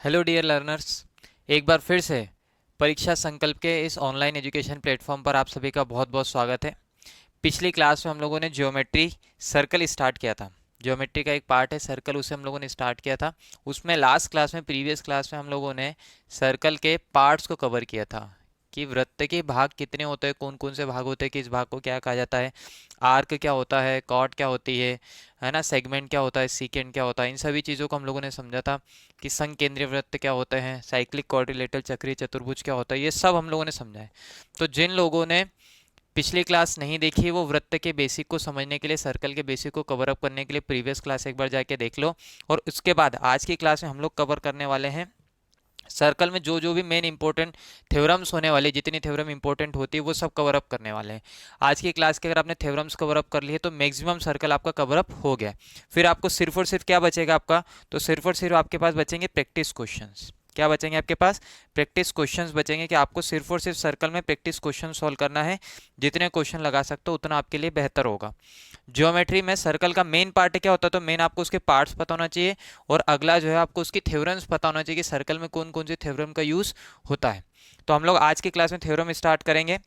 Hello dear learners, एक बार फिर से परीक्षा संकल्प के इस ऑनलाइन एजुकेशन प्लेटफॉर्म पर आप सभी का बहुत बहुत स्वागत है। पिछली क्लास में हम लोगों ने ज्योमेट्री सर्कल स्टार्ट किया था। ज्योमेट्री का एक पार्ट है सर्कल, उसे हम लोगों ने स्टार्ट किया था। उसमें लास्ट क्लास में, प्रीवियस क्लास में हम लोगों ने सर्कल के पार्ट्स को कवर किया था कि वृत्त के भाग कितने होते हैं, कौन कौन से भाग होते हैं, किस भाग को क्या कहा जाता है, आर्क क्या होता है, कॉर्ड क्या होती है ना, सेगमेंट क्या होता है, सीकेंड क्या होता है। इन सभी चीज़ों को हम लोगों ने समझा था कि संकेंद्रीय वृत्त क्या होते हैं, साइक्लिक क्वाड्रिलेटरल चक्रीय चतुर्भुज क्या होता है, ये सब हम लोगों ने समझा है। तो जिन लोगों ने पिछली क्लास नहीं देखी, वो वृत्त के बेसिक को समझने के लिए, सर्कल के बेसिक को कवर अप करने के लिए प्रीवियस क्लास एक बार जाके देख लो। और उसके बाद आज की क्लास में हम लोग कवर करने वाले हैं सर्कल में जो जो भी मेन इंपॉर्टेंट थ्योरम्स होने वाले, जितनी थ्योरम इंपॉर्टेंट होती है वो सब कवर अप करने वाले हैं आज की क्लास के। अगर आपने थ्योरम्स कवर अप कर लिए तो मैक्सिमम सर्कल आपका कवर अप हो गया। फिर आपको सिर्फ और सिर्फ क्या बचेगा आपका, तो सिर्फ और सिर्फ आपके पास बचेंगे प्रैक्टिस क्वेश्चंस। क्या बचेंगे आपके पास? प्रैक्टिस क्वेश्चंस बचेंगे कि आपको सिर्फ और सिर्फ सर्कल में प्रैक्टिस क्वेश्चन सॉल्व करना है। जितने क्वेश्चन लगा सकते हो उतना आपके लिए बेहतर होगा। ज्योमेट्री में सर्कल का मेन पार्ट क्या होता है, तो मेन आपको उसके पार्ट्स पता होना चाहिए। और अगला जो है आपको उसकी थ्योरम्स पता होना चाहिए कि सर्कल में कौन कौन से थ्योरम का यूज होता है। तो हम लोग आज की क्लास में थ्योरम स्टार्ट करेंगे।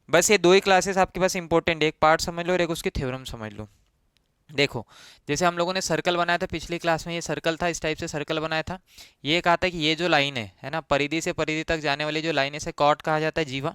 बस ये दो ही क्लासेस आपके पास इंपॉर्टेंट, एक पार्ट समझ लो और एक उसकी थ्योरम समझ लो। देखो, जैसे हम लोगों ने सर्कल बनाया था पिछली क्लास में, ये सर्कल था, इस टाइप से सर्कल बनाया था। ये कहा था कि ये जो लाइन है ना, परिधि से परिधि तक जाने वाली जो लाइन है, इसे कॉर्ड कहा जाता है, जीवा।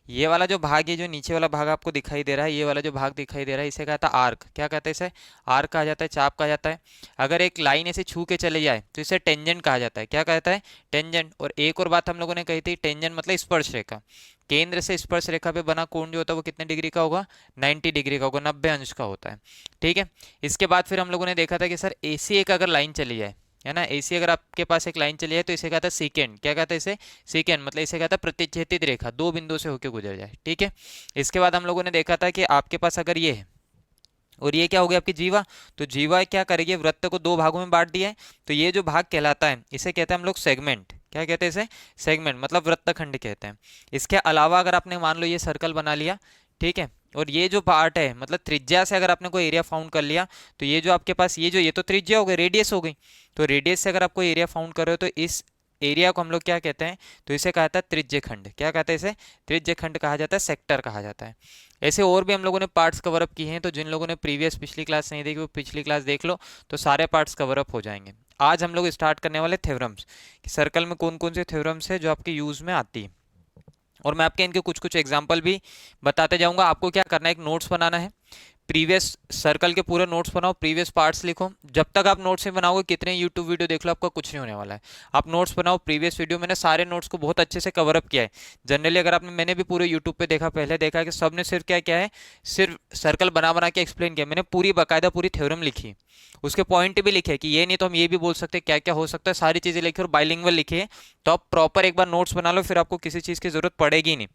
ये वाला जो भाग है, जो नीचे वाला भाग आपको दिखाई दे रहा है, ये वाला जो भाग दिखाई दे रहा है, इसे कहता है आर्क। क्या कहते हैं इसे? आर्क कहा जाता है, चाप कहा जाता है। अगर एक लाइन ऐसे छू के चले जाए तो इसे टेंजेंट कहा जाता है। क्या कहता है? टेंजेंट। और एक और बात हम लोगों ने कही थी, टेंजेंट मतलब स्पर्श रेखा। केंद्र से स्पर्श रेखा पे बना कोण जो होता है वो कितने डिग्री का होगा? 90 डिग्री का होगा, 90 अंश का होता है। ठीक है। इसके बाद फिर हम लोगों ने देखा था कि सर ऐसी एक अगर लाइन चली जाए, है ना, ऐसी अगर आपके पास एक लाइन चली है तो इसे कहता है सीकेंड। क्या कहता है इसे? सीकेंड। मतलब इसे कहता है प्रतिच्छेदित रेखा, दो बिंदु से होकर गुजर जाए। ठीक है। इसके बाद हम लोगों ने देखा था कि आपके पास अगर ये है और ये क्या हो गया आपकी जीवा, तो जीवा क्या करेगी, वृत्त को दो भागों में बांट दिया है। तो ये जो भाग कहलाता है इसे कहते हैं हम लोग सेगमेंट। क्या कहते हैं इसे? सेगमेंट, मतलब वृत्तखंड कहते हैं। इसके अलावा अगर आपने मान लो ये सर्कल बना लिया, ठीक है, और ये जो पार्ट है मतलब त्रिज्या से अगर आपने कोई एरिया फाउंड कर लिया, तो ये जो आपके पास ये तो त्रिज्या हो गई, रेडियस हो गई। तो रेडियस से अगर आप कोई एरिया फाउंड कर रहे हो तो इस एरिया को हम लोग क्या कहते हैं, तो इसे कहता है त्रिज्य खंड। क्या कहते हैं इसे? त्रिज्य खंड कहा जाता है, सेक्टर कहा जाता है। ऐसे और भी हम लोगों ने पार्ट्स कवर अप किए हैं, तो जिन लोगों ने प्रीवियस पिछली क्लास नहीं देखी वो पिछली क्लास देख लो, तो सारे पार्ट्स कवर अप हो जाएंगे। आज हम लोग स्टार्ट करने वाले थ्योरम्स कि सर्कल में कौन कौन से थ्योरम्स है जो आपके यूज में आती है। और मैं आपके इनके कुछ कुछ एग्जाम्पल भी बताते जाऊंगा। आपको क्या करना है, एक नोट्स बनाना है, प्रीवियस सर्कल के पूरे नोट्स बनाओ, प्रीवियस पार्ट्स लिखो। जब तक आप नोट्स नहीं बनाओगे, कितने यूट्यूब वीडियो देख लो, आपका कुछ नहीं होने वाला है। आप नोट्स बनाओ, प्रीवियस वीडियो मैंने सारे नोट्स को बहुत अच्छे से कवर अप किया है। जनरली अगर आपने, मैंने भी पूरे यूट्यूब पे देखा, पहले देखा कि सबने सिर्फ क्या क्या है, सिर्फ सर्कल बना बना के एक्सप्लेन किया। मैंने पूरी बाकायदा पूरी थ्योरम लिखी, उसके पॉइंट भी लिखे कि ये नहीं तो हम ये भी बोल सकते क्या क्या हो सकता है, सारी चीज़ें लिखी और बाइलिंगुअल लिखी है। तो आप प्रॉपर एक बार नोट्स बना लो, फिर आपको किसी चीज़ की जरूरत पड़ेगी नहीं।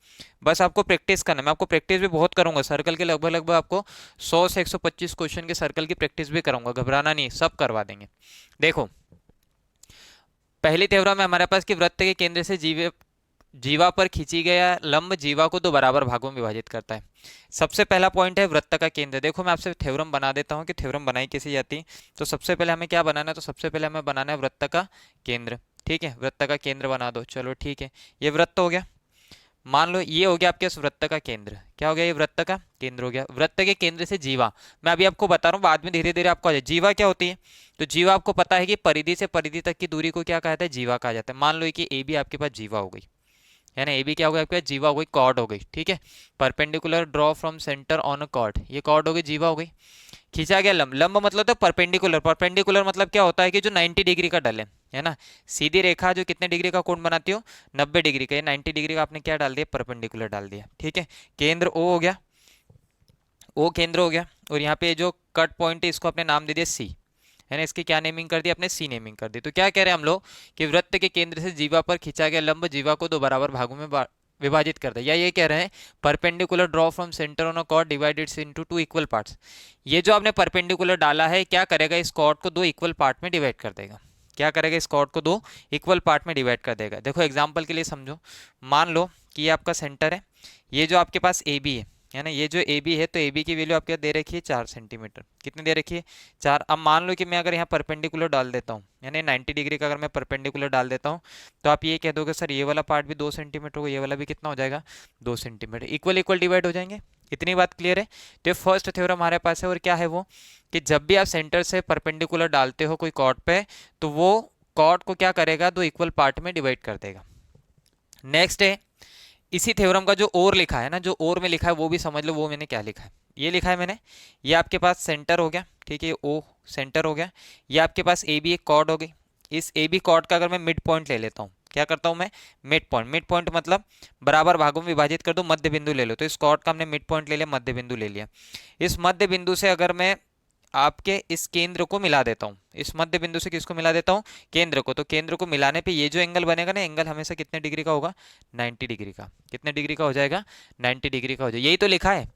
बस आपको प्रैक्टिस करना है। मैं आपको प्रैक्टिस भी बहुत करूंगा सर्कल के, लगभग लगभग आपको 100 से 125 क्वेश्चन के सर्कल की प्रैक्टिस भी कराऊंगा, घबराना नहीं, सब करवा देंगे। देखो, पहली थ्योरम में हमारे पास कि वृत्त के केंद्र से जीवा पर खींची गया लंब जीवा को दो बराबर भागों में विभाजित करता है। सबसे पहला पॉइंट है वृत्त का केंद्र। देखो मैं आपसे थ्योरम बना देता हूं कि थ्योरम बनाई कैसे जाती है। तो सबसे पहले हमें क्या बनाना है, तो सबसे पहले हमें बनाना है वृत्त का केंद्र। ठीक है, वृत्त का केंद्र बना दो। चलो ठीक है, ये वृत्त हो गया। मान लो ये हो गया आपके वृत्त का केंद्र। क्या हो गया? ये वृत्त का केंद्र हो गया। वृत्त के केंद्र से जीवा, मैं अभी आपको बता रहा हूँ, बाद में धीरे धीरे आपको आ जाए। जीवा क्या होती है, तो जीवा आपको पता है कि परिधि से परिधि तक की दूरी को क्या कहता है? जीवा कहा जाता है। मान लो कि ए बी आपके पास जीवा हो गई, है ना, ए बी क्या हो गया आपके पास? जीवा हो गई, कॉर्ड हो गई। ठीक है, perpendicular draw from centre on a cord, ये कॉर्ड हो गई, जीवा हो गई। खींचा गया लंब, लंब मतलब तो परपेंडिकुलर। परपेंडिकुलर मतलब क्या होता है कि जो 90 डिग्री का डले, है ना, सीधी रेखा जो कितने डिग्री का कोण बनाती हो? 90 डिग्री का। ये 90 डिग्री का आपने क्या डाल दिया? परपेंडिकुलर डाल दिया। ठीक है, केंद्र ओ हो गया, ओ केंद्र हो गया। और यहाँ पे जो कट पॉइंट है इसको आपने नाम दे दिया सी, है ना, इसकी क्या नेमिंग कर दी आपने? सी नेमिंग कर दी। तो क्या कह रहे हैं हम लोग कि वृत्त के केंद्र से जीवा पर खींचा गया लंब जीवा को दो बराबर भागों में विभाजित करता है। या ये कह रहे हैं perpendicular draw from centre on a cord divided into two equal parts. ये जो आपने परपेंडिकुलर डाला है क्या करेगा? इस कॉर्ड को दो इक्वल पार्ट में डिवाइड कर देगा। क्या करेगा? इस कॉर्ड को दो इक्वल पार्ट में डिवाइड कर देगा। देखो एग्जाम्पल के लिए समझो, मान लो कि ये आपका सेंटर है, ये जो आपके पास ए बी है, है ना। ये जो ए बी है, तो ए बी की वैल्यू आपके दे रखी है 4 सेंटीमीटर। कितनी दे रखी है? 4। अब मान लो कि मैं अगर यहाँ परपेंडिकुलर डाल देता हूँ, यानी 90 डिग्री का अगर मैं परपेंडिकुलर डाल देता हूँ, तो आप ये कह दोगे सर ये वाला पार्ट भी 2 सेंटीमीटर होगा, ये वाला भी कितना हो जाएगा? 2 सेंटीमीटर। इक्वल इक्वल डिवाइड हो जाएंगे। इतनी बात क्लियर है? तो फर्स्ट थ्योरम हमारे पास है, और क्या है वो, कि जब भी आप सेंटर से परपेंडिकुलर डालते हो कोई कॉर्ड पे, तो वो कॉर्ड को क्या करेगा? दो इक्वल पार्ट में डिवाइड कर देगा। नेक्स्ट है, इसी थ्योरम का जो और लिखा है ना, जो और में लिखा है वो भी समझ लो। वो मैंने क्या लिखा है, ये लिखा है मैंने, ये आपके पास सेंटर हो गया, ठीक है, ओ सेंटर हो गया। ये आपके पास ए बी एक कॉर्ड हो गई। इस ए बी कॉर्ड का अगर मैं मिड पॉइंट ले लेता हूँ, क्या करता हूँ मैं? Mid point. मिड पॉइंट मतलब बराबर भागों में विभाजित कर दो, मध्य बिंदु ले लो। तो इस कॉर्ड का हमने मिड पॉइंट ले लिया, मध्य बिंदु ले लिया। इस मध्य बिंदु से अगर मैं आपके इस केंद्र को मिला देता हूँ, इस मध्य बिंदु से किसको मिला देता हूँ? केंद्र को। तो केंद्र को मिलाने पे ये जो एंगल बनेगा ना, एंगल हमेशा कितने डिग्री का होगा? 90 डिग्री का। कितने डिग्री का हो जाएगा? 90 डिग्री का हो जाएगा। यही तो लिखा है,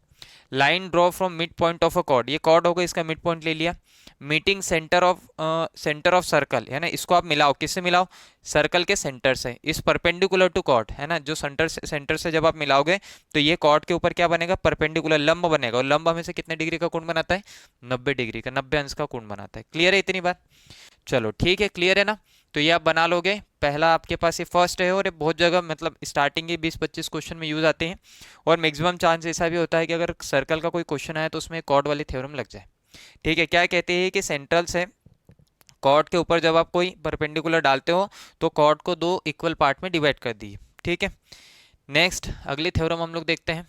line draw from mid point of a cord. ये कॉर्ड होगा, इसका मिड पॉइंट ले लिया। मीटिंग सेंटर ऑफ सर्कल, है ना, इसको आप मिलाओ, किससे मिलाओ? सर्कल के सेंटर से। इस परपेंडिकुलर टू कॉर्ड, है ना, जो सेंटर से जब आप मिलाओगे, तो ये कॉर्ड के ऊपर क्या बनेगा? परपेंडिकुलर लंब बनेगा। और लंब हमेशा कितने डिग्री का कोण बनाता है? 90 डिग्री का, 90 अंश का कोण बनाता है। क्लियर है इतनी बात? चलो ठीक है, क्लियर है ना। तो ये आप बना लोगे। पहला आपके पास ये फर्स्ट है, और ये बहुत जगह मतलब स्टार्टिंग के 20-25 क्वेश्चन में यूज आते हैं। और मैक्सिमम चांस ऐसा भी होता है कि अगर सर्कल का कोई क्वेश्चन आए तो उसमें कॉर्ड वाली थ्योरम लग जाए। ठीक है, क्या कहते हैं कि सेंट्रल से कॉर्ड के ऊपर जब आप कोई परपेंडिकुलर डालते हो, तो कॉर्ड को दो इक्वल पार्ट में डिवाइड कर दिए। ठीक है, नेक्स्ट अगली थ्योरम हम लोग देखते हैं।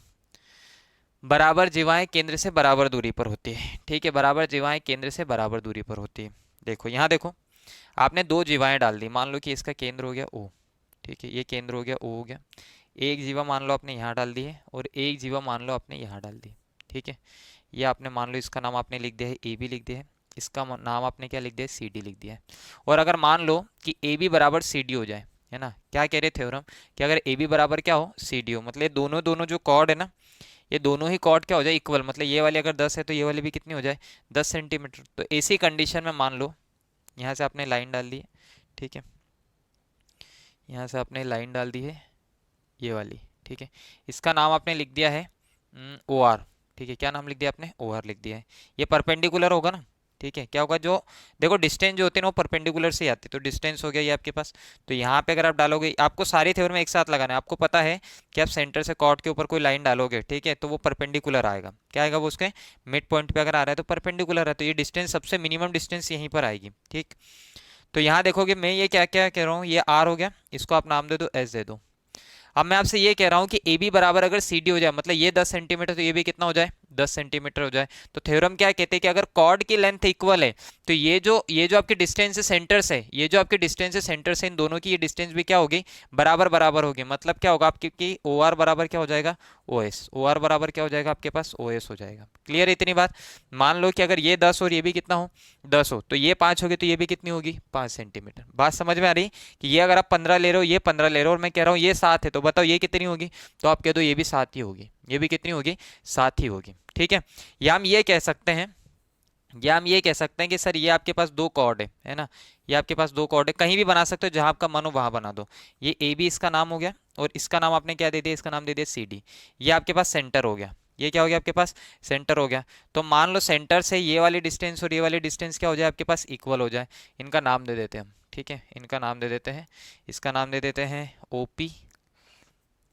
बराबर जीवाएं केंद्र से बराबर दूरी पर होती है। ठीक है, बराबर जीवाएं केंद्र से बराबर दूरी पर होती है। देखो यहाँ देखो, आपने दो जीवाएं डाल दी। मान लो कि इसका केंद्र हो गया ओ, ठीक है, ये केंद्र हो गया ओ हो गया। एक जीवा मान लो आपने यहाँ डाल दी है, और एक जीवा मान लो आपने यहाँ डाल दी। ठीक है, ये आपने मान लो इसका नाम आपने लिख दिया है ए बी लिख दिया है, इसका नाम आपने क्या लिख दिया है? सी डी लिख दिया है। और अगर मान लो कि ए बी बराबर सी डी हो जाए, है ना, क्या कह रहे थ्योरम, कि अगर ए बी बराबर क्या हो? सी डी हो, मतलब ये दोनों दोनों जो कॉर्ड है ना, ये दोनों ही कॉर्ड क्या हो जाए? इक्वल। मतलब ये वाली अगर 10 है तो ये वाली भी कितनी हो जाए? 10 सेंटीमीटर। तो ऐसी कंडीशन में मान लो, यहाँ से आपने लाइन डाल दी है, ठीक है, यहाँ से आपने लाइन डाल दी है ये वाली, ठीक है, इसका नाम आपने लिख दिया है ओ आर। ठीक है, क्या नाम लिख दिया आपने? ओ आर लिख दिया है। ये परपेंडिकुलर होगा ना, ठीक है, क्या होगा? जो देखो डिस्टेंस जो होते हैं ना, वो परपेंडिकुलर से आती है। तो डिस्टेंस हो गया ये आपके पास। तो यहाँ पे अगर आप डालोगे, आपको सारे थ्योरम एक साथ लगाना है। आपको पता है कि आप सेंटर से कॉर्ड के ऊपर कोई लाइन डालोगे, ठीक है, तो वो परपेंडिकुलर आएगा। क्या आएगा वो? उसके मिड पॉइंट पे अगर आ रहा है तो परपेंडिकुलर है, तो ये डिस्टेंस सबसे मिनिमम डिस्टेंस यहीं पर आएगी। ठीक, तो यहाँ देखोगे मैं ये क्या क्या कह रहा हूँ, ये आर हो गया, इसको आप नाम दे दो एस दे दो। अब मैं आपसे ये कह रहा हूं कि ए बी बराबर अगर सी डी हो जाए, मतलब ये 10 सेंटीमीटर, तो ये भी कितना हो जाए? 10 सेंटीमीटर हो जाए। तो थ्योरम क्या कहते हैं कि अगर कॉर्ड की लेंथ इक्वल है, तो ये जो आपकी डिस्टेंस है सेंटर से, ये जो आपकी डिस्टेंस है सेंटर से, इन दोनों की ये डिस्टेंस भी क्या होगी? बराबर बराबर होगी। मतलब क्या होगा आपकी कि ओ आर बराबर क्या हो जाएगा? O S. ओ आर बराबर क्या हो जाएगा आपके पास? ओ एस हो जाएगा। क्लियर है इतनी बात? मान लो कि अगर ये 10 और ये भी कितना हो? 10 हो, तो ये 5 होगी, तो ये भी कितनी होगी? 5 सेंटीमीटर। बात समझ में आ रही कि ये अगर आप 15 ले रहे हो, ये 15 ले रहे हो, और मैं कह रहा हूँ ये 7 है, तो बताओ ये कितनी होगी? तो आप कह दो ये भी 7 ही होगी। ये भी कितनी होगी? 7 ही होगी। ठीक है, या हम ये कह सकते हैं, या हम ये कह सकते हैं कि सर ये आपके पास दो कॉर्ड है ना, ये आपके पास दो कॉर्ड है, कहीं भी बना सकते हो, जहां आपका मन हो वहां बना दो। ये ए बी इसका नाम हो गया, और इसका नाम आपने क्या दे दिया? इसका नाम दे दिया सी डी। ये आपके पास सेंटर हो गया। ये क्या हो गया आपके पास? सेंटर हो गया। तो मान लो सेंटर से ये वाली डिस्टेंस और ये वाली डिस्टेंस क्या हो जाए आपके पास? इक्वल हो जाए। इनका नाम दे देते हैं हम, ठीक है, इनका नाम दे देते हैं, इसका नाम दे देते हैं ओ पी,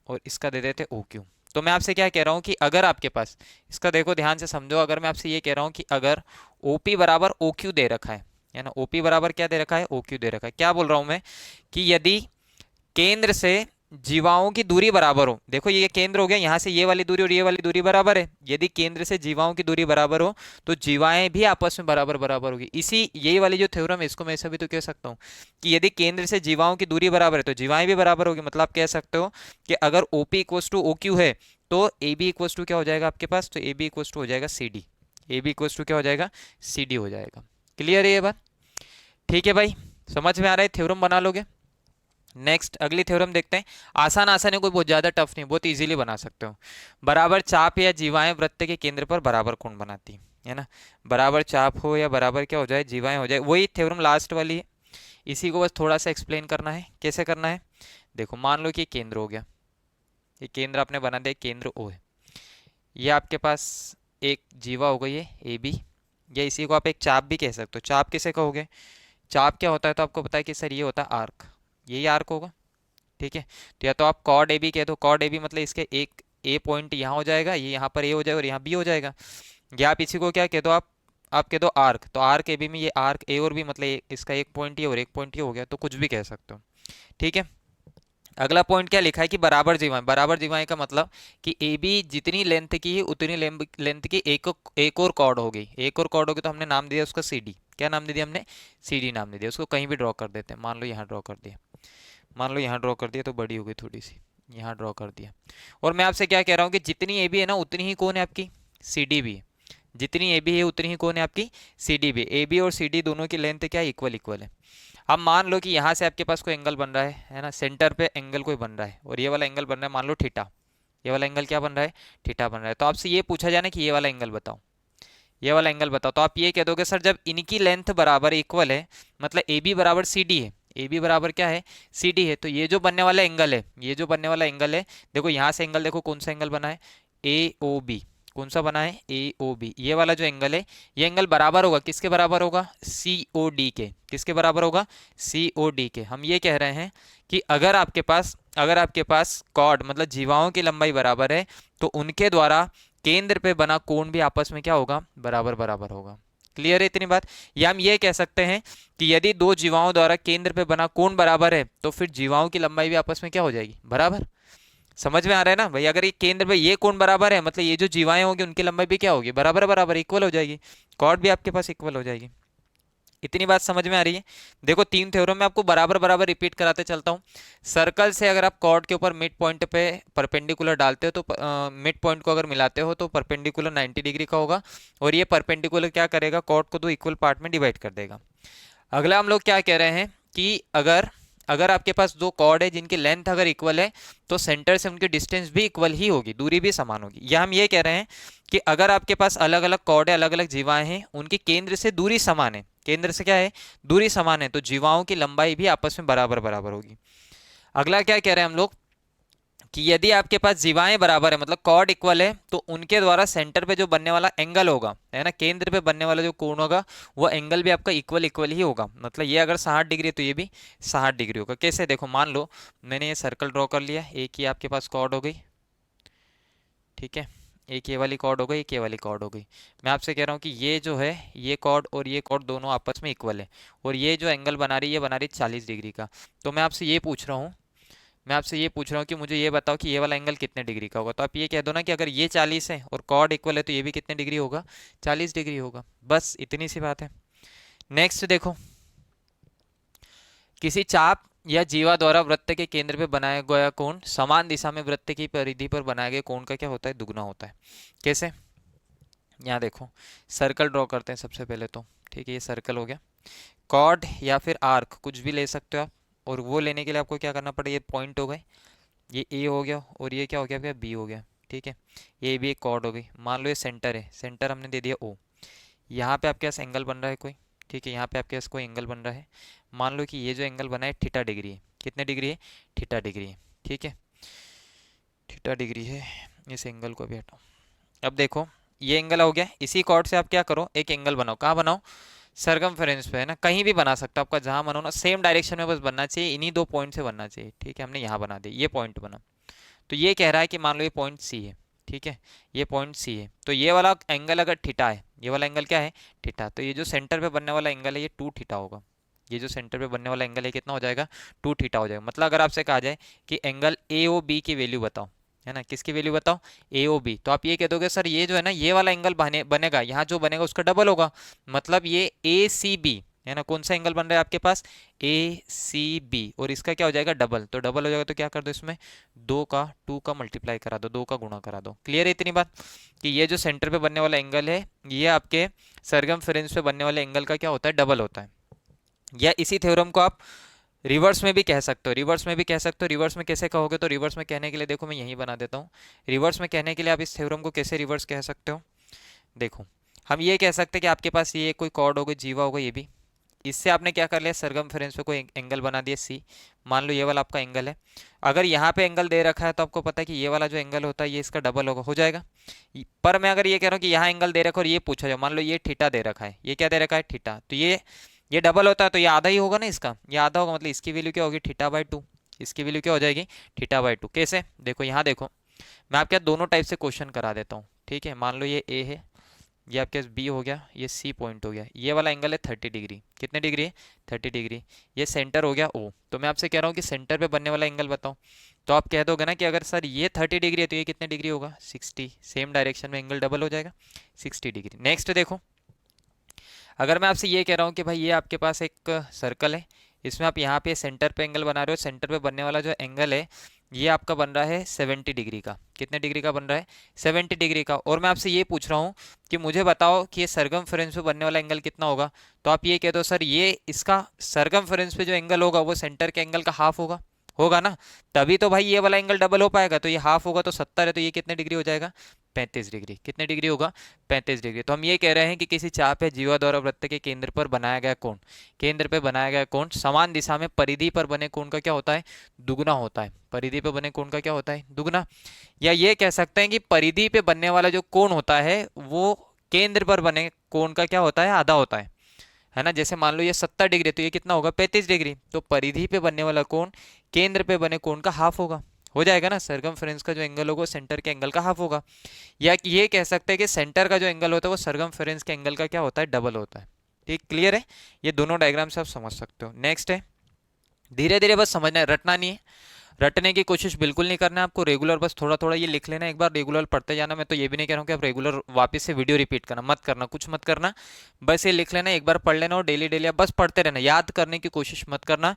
और इसका दे देते हैं ओ क्यू। तो मैं आपसे क्या कह रहा हूँ कि अगर आपके पास, इसका देखो ध्यान से समझो, अगर मैं आपसे ये कह रहा हूँ कि अगर OP बराबर OQ दे रखा है ना, OP बराबर क्या दे रखा है? OQ दे रखा है। क्या बोल रहा हूँ मैं कि यदि केंद्र से जीवाओं की दूरी बराबर हो, देखो ये केंद्र हो गया, यहाँ से ये वाली दूरी और ये वाली दूरी बराबर है। यदि केंद्र से जीवाओं की दूरी बराबर हो, तो जीवाएं भी आपस में बराबर बराबर होगी। इसी यही वाली जो थ्योरम है, इसको मैं ऐसा भी तो कह सकता हूँ कि यदि केंद्र से जीवाओं की दूरी बराबर है, तो जीवाएं भी बराबर होगी। मतलब आप कह सकते हो कि अगर OP इक्वल्स टू OQ है, तो AB इक्वल्स टू क्या हो जाएगा आपके पास? तो AB इक्वल्स टू हो जाएगा CD। AB इक्वल्स टू क्या हो जाएगा? CD हो जाएगा। क्लियर है ये बात? ठीक है भाई, समझ में आ रहा है? थ्योरम बना लोगे। नेक्स्ट अगली थ्योरम देखते हैं। आसान आसान है, कोई बहुत ज्यादा टफ नहीं, बहुत इजीली बना सकते हो। बराबर चाप या जीवाएं वृत्त के केंद्र पर बराबर कोण बनाती है ना। बराबर चाप हो या बराबर क्या हो जाए? जीवाएं हो जाए, वही थ्योरम लास्ट वाली है। इसी को बस थोड़ा सा एक्सप्लेन करना है। कैसे करना है? देखो मान लो कि केंद्र हो गया, ये केंद्र आपने बना दिया, केंद्र O है। ये आपके पास एक जीवा हो गई है ए बी, या इसी को आप एक चाप भी कह सकते हो। चाप किसे कहोगे? चाप क्या होता है तो आपको पता है कि सर ये होता है आर्क, यही आर्क होगा। ठीक है, तो या तो आप कॉर्ड ए बी कह दो, कॉर्ड ए बी मतलब इसके एक ए पॉइंट यहाँ हो जाएगा, ये यहाँ पर ए हो जाएगा और यहाँ बी हो जाएगा। या आप इसी को क्या कह दो, आप कह दो आर्क, तो आर्क ए बी में ये आर्क ए और बी मतलब इसका एक पॉइंट ये और एक पॉइंट ये हो गया, तो कुछ भी कह सकते हो। ठीक है, अगला पॉइंट क्या लिखा है कि बराबर जीवाएं। बराबर जीवाएं का मतलब कि ए बी जितनी लेंथ की है उतनी लेंथ की एक और कॉर्ड होगी। एक और कॉर्ड होगी तो हमने नाम दिया उसका सी डी। क्या नाम दे दिया हमने? सी डी नाम दे दिया। उसको कहीं भी ड्रॉ कर देते हैं, मान लो यहाँ ड्रॉ कर दिया, मान लो यहाँ ड्रॉ कर दिया तो बड़ी हो गई थोड़ी सी, यहाँ ड्रॉ कर दिया। और मैं आपसे क्या कह रहा हूँ कि जितनी ए बी है ना उतनी ही कौन है आपकी? सी डी भी है। जितनी ए बी है उतनी ही कौन है आपकी? सी डी भी। ए बी और सी डी दोनों की लेंथ क्या है? इक्वल इक्वल है। अब मान लो कि यहाँ से आपके पास कोई एंगल बन रहा है ना, सेंटर पे एंगल कोई बन रहा है और ये वाला एंगल बन रहा है मान लो थीटा। ये वाला एंगल क्या बन रहा है? थीटा बन रहा है। तो आपसे ये पूछा जाए ना कि ये वाला एंगल बताओ, ये वाला एंगल बताओ, तो आप ये कह दोगे सर जब इनकी लेंथ बराबर इक्वल है, मतलब ए बी बराबर सी डी है, ए बी बराबर क्या है? सी डी है, तो ये जो बनने वाला एंगल है, ये जो बनने वाला एंगल है, देखो यहाँ से एंगल देखो कौन सा एंगल बना है? ए ओ बी। कौन सा बना है? ए ओ बी। ये वाला जो एंगल है, ये एंगल बराबर होगा किसके बराबर होगा? सी ओ डी के। किसके बराबर होगा? सी ओ डी के। हम ये कह रहे हैं कि अगर आपके पास कॉर्ड मतलब जीवाओं की लंबाई बराबर है तो उनके द्वारा केंद्र पे बना कोण भी आपस में क्या होगा? बराबर बराबर होगा। क्लियर है इतनी बात? या हम ये कह सकते हैं कि यदि दो जीवाओं द्वारा केंद्र पे बना कोण बराबर है तो फिर जीवाओं की लंबाई भी आपस में क्या हो जाएगी? बराबर। समझ में आ रहा है ना भाई? अगर ये केंद्र पे ये कोण बराबर है मतलब ये जो जीवाएं होंगी उनकी लंबाई भी क्या होगी? बराबर बराबर इक्वल हो जाएगी। कॉर्ड भी आपके पास इक्वल हो जाएगी। इतनी बात समझ में आ रही है? देखो तीन थ्योरम में आपको बराबर बराबर रिपीट कराते चलता हूँ। सर्कल से अगर आप कॉर्ड के ऊपर मिड पॉइंट पे परपेंडिकुलर डालते हो तो मिड पॉइंट को अगर मिलाते हो तो परपेंडिकुलर 90 डिग्री का होगा और ये परपेंडिकुलर क्या करेगा? कॉर्ड को दो इक्वल पार्ट में डिवाइड कर देगा। अगला हम लोग क्या कह रहे हैं कि अगर अगर आपके पास दो कॉर्ड है जिनकी लेंथ अगर इक्वल है तो सेंटर से उनकी डिस्टेंस भी इक्वल ही होगी, दूरी भी समान होगी। या हम ये कह रहे हैं कि अगर आपके पास अलग अलग कॉर्ड है, अलग अलग जीवाएं हैं, उनकी केंद्र से दूरी समान है, केंद्र से क्या है? दूरी समान है, तो जीवाओं की लंबाई भी आपस में बराबर बराबर होगी। अगला क्या कह रहे हैं हम लोग कि यदि आपके पास जीवाएं बराबर है मतलब कॉर्ड इक्वल है तो उनके द्वारा सेंटर पे जो बनने वाला एंगल होगा, है ना, केंद्र पे बनने वाला जो कोण होगा वो एंगल भी आपका इक्वल इक्वल ही होगा। मतलब ये अगर 60 डिग्री है तो ये भी 60 डिग्री होगा। कैसे? देखो मान लो मैंने ये सर्कल ड्रॉ कर लिया, एक ही आपके पास कॉर्ड हो गई, ठीक है, एक ये वाली कॉर्ड हो गई, एक ये वाली कॉर्ड हो गई। मैं आपसे कह रहा हूँ कि ये जो है ये कॉर्ड और ये कॉर्ड दोनों आपस में इक्वल है और ये जो एंगल बना रही है ये बना रही है 40 डिग्री का। तो मैं आपसे ये पूछ रहा हूँ कि मुझे ये बताओ कि ये वाला एंगल कितने डिग्री का होगा। तो आप ये कह दो ना कि अगर ये 40 है और कॉर्ड इक्वल है तो ये भी कितने डिग्री होगा? 40 डिग्री होगा। बस इतनी सी बात है। नेक्स्ट देखो, किसी चाप या जीवा द्वारा वृत्त के केंद्र पे बनाया गया कोण समान दिशा में वृत्त की परिधि पर बनाए गए कोण का क्या होता है? दुगना होता है। कैसे? यहाँ देखो सर्कल ड्रॉ करते हैं सबसे पहले तो, ठीक है, ये सर्कल हो गया। कॉर्ड या फिर आर्क कुछ भी ले सकते हो आप, और वो लेने के लिए आपको क्या करना पड़ेगा? ये पॉइंट हो गए, ये ए हो गया और ये क्या हो गया आपका? बी हो गया। ठीक है, ये भी एक कॉर्ड हो गई। मान लो ये सेंटर है, सेंटर हमने दे दिया ओ। यहाँ पे आपके पास एंगल बन रहा है कोई, ठीक है, यहाँ पे आपके पास कोई एंगल बन रहा है। मान लो कि ये जो एंगल बना है थीटा डिग्री है। कितने डिग्री है? थीटा डिग्री है। ठीक है, थीटा डिग्री है। इस एंगल को भी हटाओ। अब देखो ये एंगल हो गया, इसी कॉर्ड से आप क्या करो? एक एंगल बनाओ। कहाँ बनाओ? सरकमफेरेंस पे, है ना, कहीं भी बना सकते हो, आपका जहां मन हो ना, सेम डायरेक्शन में बस बनना चाहिए, इन्हीं दो पॉइंट से बनना चाहिए। ठीक है, हमने यहाँ बना दिया, ये पॉइंट बना। तो ये कह रहा है कि मान लो ये पॉइंट सी है, ठीक है, ये पॉइंट सी है, तो ये वाला एंगल अगर थीटा है, ये वाला एंगल क्या है? थीटा, तो ये जो सेंटर पे बनने वाला एंगल है ये 2 थीटा होगा। ये जो सेंटर पे बनने वाला एंगल है कितना हो जाएगा? 2 थीटा हो जाएगा। मतलब अगर आपसे कहा जाए कि एंगल ए ओ बी की वैल्यू बताओ, है ना, किसकी वैल्यू बताओ? ए ओ बी, तो आप ये कह दोगे सर ये जो है ना ये वाला एंगल बनेगा, यहाँ जो बनेगा उसका डबल होगा। मतलब ये ए सी बी, है ना, कौन सा एंगल बन रहा है आपके पास? ए सी बी, और इसका क्या हो जाएगा? डबल। तो डबल हो जाएगा तो क्या कर दो इसमें? 2 का मल्टीप्लाई करा दो, 2 का गुणा करा दो। क्लियर है इतनी बात कि ये जो सेंटर पे बनने वाला एंगल है ये आपके सरकमफेरेंस पे बनने वाले एंगल का क्या होता है? डबल होता है। या इसी थ्योरम को आप रिवर्स में भी कह सकते हो, रिवर्स में भी कह सकते हो। रिवर्स में कैसे कहोगे? तो रिवर्स में कहने के लिए देखो मैं यहीं बना देता हूँ। रिवर्स में कहने के लिए आप इस थ्योरम को कैसे रिवर्स कह सकते हो? देखो हम ये कह सकते हैं कि आपके पास ये कोई कॉर्ड होगा, जीवा होगा, ये भी, इससे आपने क्या कर लिया? सरकमफेरेंस पे कोई एंगल बना दिया सी। मान लो ये वाला आपका एंगल है, अगर यहाँ पे एंगल दे रखा है तो आपको पता है कि ये वाला जो एंगल होता है ये इसका डबल होगा, हो जाएगा। पर मैं अगर ये कह रहा हूँ कि यहाँ एंगल दे रखा है और ये पूछा जाए, मान लो ये थीटा दे रखा है, ये क्या दे रखा है थीटा, तो ये डबल होता है तो ये आधा ही होगा ना इसका, ये आधा होगा, मतलब इसकी वैल्यू क्या होगी θ/2, इसकी वैल्यू क्या हो जाएगी θ/2। कैसे देखो, यहाँ देखो मैं आपके दोनों टाइप से क्वेश्चन करा देता हूँ, ठीक है। मान लो ये ए है, ये आपके पास बी हो गया, ये सी पॉइंट हो गया, ये वाला एंगल है 30 डिग्री, कितने डिग्री है 30 डिग्री, ये सेंटर हो गया ओ। तो मैं आपसे कह रहा हूँ कि सेंटर पे बनने वाला एंगल बताओ, तो आप कह दोगे ना कि अगर सर ये 30 डिग्री है तो ये कितने डिग्री होगा 60, सेम डायरेक्शन में एंगल डबल हो जाएगा 60 डिग्री। नेक्स्ट देखो, अगर मैं आपसे ये कह रहा हूँ कि भाई ये आपके पास एक सर्कल है, इसमें आप यहाँ पे सेंटर पे एंगल बना रहे हो, सेंटर पे बनने वाला जो एंगल है ये आपका बन रहा है 70 डिग्री का, कितने डिग्री का बन रहा है 70 डिग्री का। और मैं आपसे ये पूछ रहा हूँ कि मुझे बताओ कि ये सरकमफेरेंस पे बनने वाला एंगल कितना होगा, तो आप ये कह दो सर ये इसका सरकमफेरेंस पे जो एंगल होगा वो सेंटर के एंगल का हाफ होगा, होगा ना, तभी तो भाई ये वाला एंगल डबल हो पाएगा। तो ये हाफ होगा तो 70 है, तो ये कितने डिग्री हो जाएगा 35 डिग्री, कितने डिग्री होगा 35 डिग्री। तो हम ये कह रहे हैं कि किसी चाप या जीवा द्वारा वृत्त के केंद्र पर बनाया गया कोण, केंद्र पे बनाया गया कोण समान दिशा में परिधि पर बने कोण का क्या होता है दुगना होता है, परिधि पे बने कोण का क्या होता है दुगना। या ये कह सकते हैं कि परिधि पे बनने वाला जो कोण होता है वो केंद्र पर बने कोण का क्या होता है आधा होता है ना। जैसे मान लो ये 70 डिग्री तो ये कितना होगा 35 डिग्री, तो परिधि पे बनने वाला कोण केंद्र पे बने कोण का हाफ होगा, हो जाएगा ना। सरकमफेरेंस का जो एंगल होगा सेंटर के एंगल का हाफ होगा। या ये कह सकते हैं कि सेंटर का जो एंगल होता है वो सरकमफेरेंस के एंगल का क्या होता है डबल होता है। ठीक क्लियर है, ये दोनों डायग्राम से आप समझ सकते हो। नेक्स्ट है, धीरे धीरे बस समझना है, रटना नहीं है, रटने की कोशिश बिल्कुल नहीं करना है आपको, रेगुलर बस थोड़ा थोड़ा ये लिख लेना, एक बार रेगुलर पढ़ते जाना। मैं तो ये भी नहीं कह रहा हूँ कि आप रेगुलर वापस से वीडियो रिपीट करना मत करना, कुछ मत करना, बस ये लिख लेना, एक बार पढ़ लेना और डेली डेली आप बस पढ़ते रहना, याद करने की कोशिश मत करना।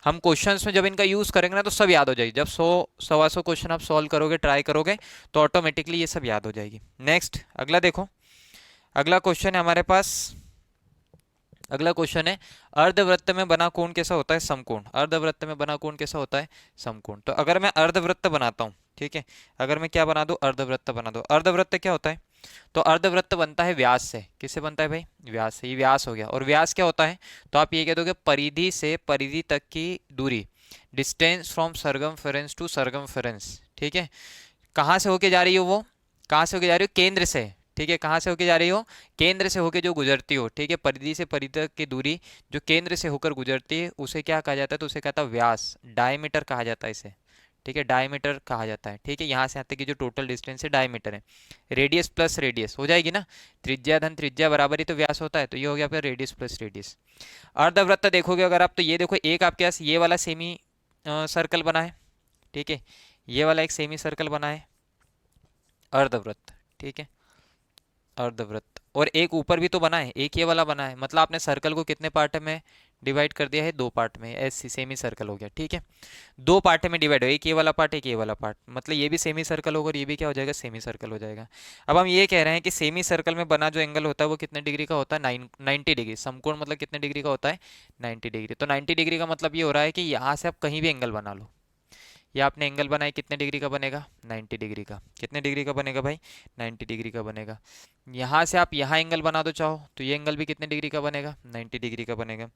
हम क्वेश्चंस में जब इनका यूज़ करेंगे ना तो सब याद हो जाएगी, जब 100 125 क्वेश्चन आप सॉल्व करोगे ट्राई करोगे तो ऑटोमेटिकली ये सब याद हो जाएगी। नेक्स्ट अगला देखो, अगला क्वेश्चन है हमारे पास, अगला क्वेश्चन है अर्धवृत्त में बना कोण कैसा होता है समकोण, अर्धवृत्त में बना कोण कैसा होता है समकोण। तो अगर मैं अर्धवृत्त बनाता हूँ, ठीक है, अगर मैं क्या बना दूं अर्धवृत्त बना दूं, अर्धवृत्त क्या होता है, तो अर्धवृत्त बनता है व्यास से, किससे बनता है भाई व्यास से, ये व्यास हो गया। और व्यास क्या होता है, तो आप ये कह दोगे परिधि से परिधि तक की दूरी, distance from circumference to circumference, ठीक है। कहाँ से होके जा रही हो वो, कहाँ से होके जा रही हो केंद्र से, ठीक है, कहाँ से होके जा रही हो केंद्र से होके जो गुजरती हो, ठीक है, परिधि से परिधि तक की दूरी जो केंद्र से होकर गुजरती है उसे क्या कहा जाता है, तो उसे कहता है व्यास, डायमीटर कहा जाता है इसे, ठीक है, डायमीटर कहा जाता है। ठीक है, यहाँ से यहाँ तक की जो टोटल डिस्टेंस है डायमीटर है, रेडियस प्लस रेडियस हो जाएगी ना, त्रिज्या धन त्रिज्या बराबर ही तो व्यास होता है, तो ये हो गया आपका रेडियस प्लस रेडियस। अर्धवृत्त देखोगे अगर आप, तो ये देखो एक आपके पास ये वाला सेमी सर्कल बना है, ठीक है, ये वाला एक सेमी सर्कल बना है अर्धवृत्त, ठीक है, अर्धवृत्त, और एक ऊपर भी तो बना है, एक ये वाला बना है, मतलब आपने सर्कल को कितने पार्ट में डिवाइड कर दिया है, दो पार्ट में, ऐसे सेमी सर्कल हो गया, ठीक है, दो पार्ट में डिवाइड हो, एक ये वाला पार्ट एक ये वाला पार्ट, मतलब ये भी सेमी सर्कल होगा और ये भी क्या हो जाएगा सेमी सर्कल हो जाएगा। अब हम ये कह रहे हैं कि सेमी सर्कल में बना जो एंगल होता है वो कितने डिग्री का होता है 90 डिग्री, समकोण मतलब कितने डिग्री का होता है 90 डिग्री। तो 90 डिग्री का मतलब ये हो रहा है कि यहाँ से आप कहीं भी एंगल बना लो, ये आपने एंगल बनाया कितने डिग्री का बनेगा 90 डिग्री का, कितने डिग्री का बनेगा भाई 90 डिग्री का बनेगा। यहाँ से आप यहाँ एंगल बना दो चाहो तो ये एंगल भी कितने डिग्री का बनेगा 90 डिग्री का बनेगा।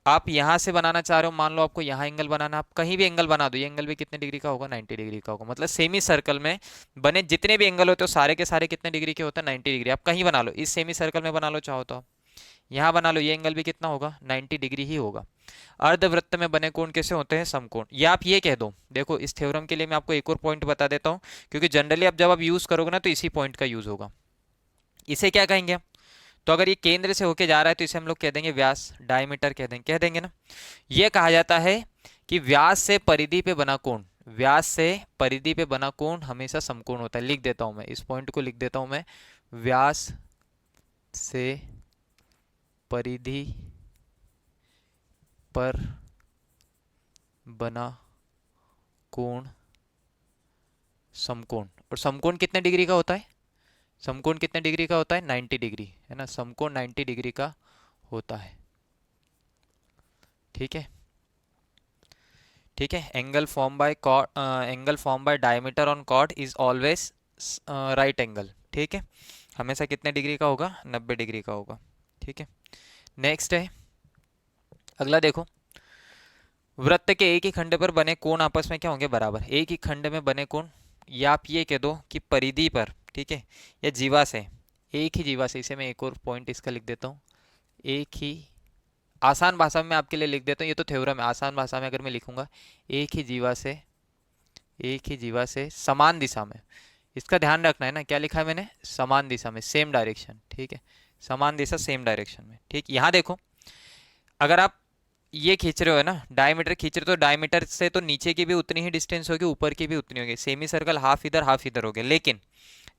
आप यहाँ से बनाना चाह रहे हो, मान लो आपको यहाँ एंगल बनाना, आप कहीं भी एंगल बना दो ये एंगल भी कितने डिग्री का होगा 90 डिग्री का होगा। मतलब सेमी सर्कल में बने जितने भी एंगल होते हो सारे के सारे कितने डिग्री के होते हैं 90 डिग्री। आप कहीं बना लो, इस सेमी सर्कल में बना लो चाहो तो, यहाँ बना लो, ये एंगल भी कितना होगा 90 डिग्री ही होगा। अर्धवृत्त में बने कोण कैसे होते हैं समकोण, या आप ये कह दो, देखो इस थ्योरम के लिए मैं आपको एक और पॉइंट बता देता हूँ, क्योंकि जनरली आप जब आप यूज करोगे ना तो इसी पॉइंट का यूज होगा। इसे क्या कहेंगे हम, तो अगर ये केंद्र से होके जा रहा है तो इसे हम लोग कह देंगे व्यास, डायमीटर कह देंगे ना। ये कहा जाता है कि व्यास से परिधि पे बना कोण, व्यास से परिधि पे बना कोण हमेशा समकोण होता है। लिख देता हूं मैं इस पॉइंट को, लिख देता हूं मैं, व्यास से परिधि पर बना कोण समकोण। और समकोण कितने डिग्री का होता है, समकोण कितने डिग्री का होता है 90 डिग्री, है ना, समकोण 90 डिग्री का होता है। ठीक है, ठीक है, angle form by chord, angle form by diameter on chord is always right angle. ठीक है, हमेशा कितने डिग्री का होगा 90 डिग्री का होगा। ठीक है, नेक्स्ट है अगला देखो, वृत्त के एक ही खंड पर बने कोण आपस में क्या होंगे, बराबर। एक ही खंड में बने कोण, या आप ये कह दो कि परिधि पर, ठीक है, या जीवा से, एक ही जीवा से, इसे मैं एक और पॉइंट इसका लिख देता हूँ, एक ही, आसान भाषा में आपके लिए लिख देता हूँ, ये तो थ्योरम है, आसान भाषा में अगर मैं लिखूंगा, एक ही जीवा से, एक ही जीवा से समान दिशा में, इसका ध्यान रखना है ना, क्या लिखा है मैंने, समान दिशा में, सेम डायरेक्शन, ठीक है, समान दिशा सेम डायरेक्शन में, ठीक। यहाँ देखो, अगर आप ये खींच रहे हो है ना, डायमीटर खींच रहे हो, तो डायमीटर से तो नीचे की भी उतनी ही डिस्टेंस होगी, ऊपर की भी उतनी होगी, सेमी सर्कल हाफ इधर हो गया। लेकिन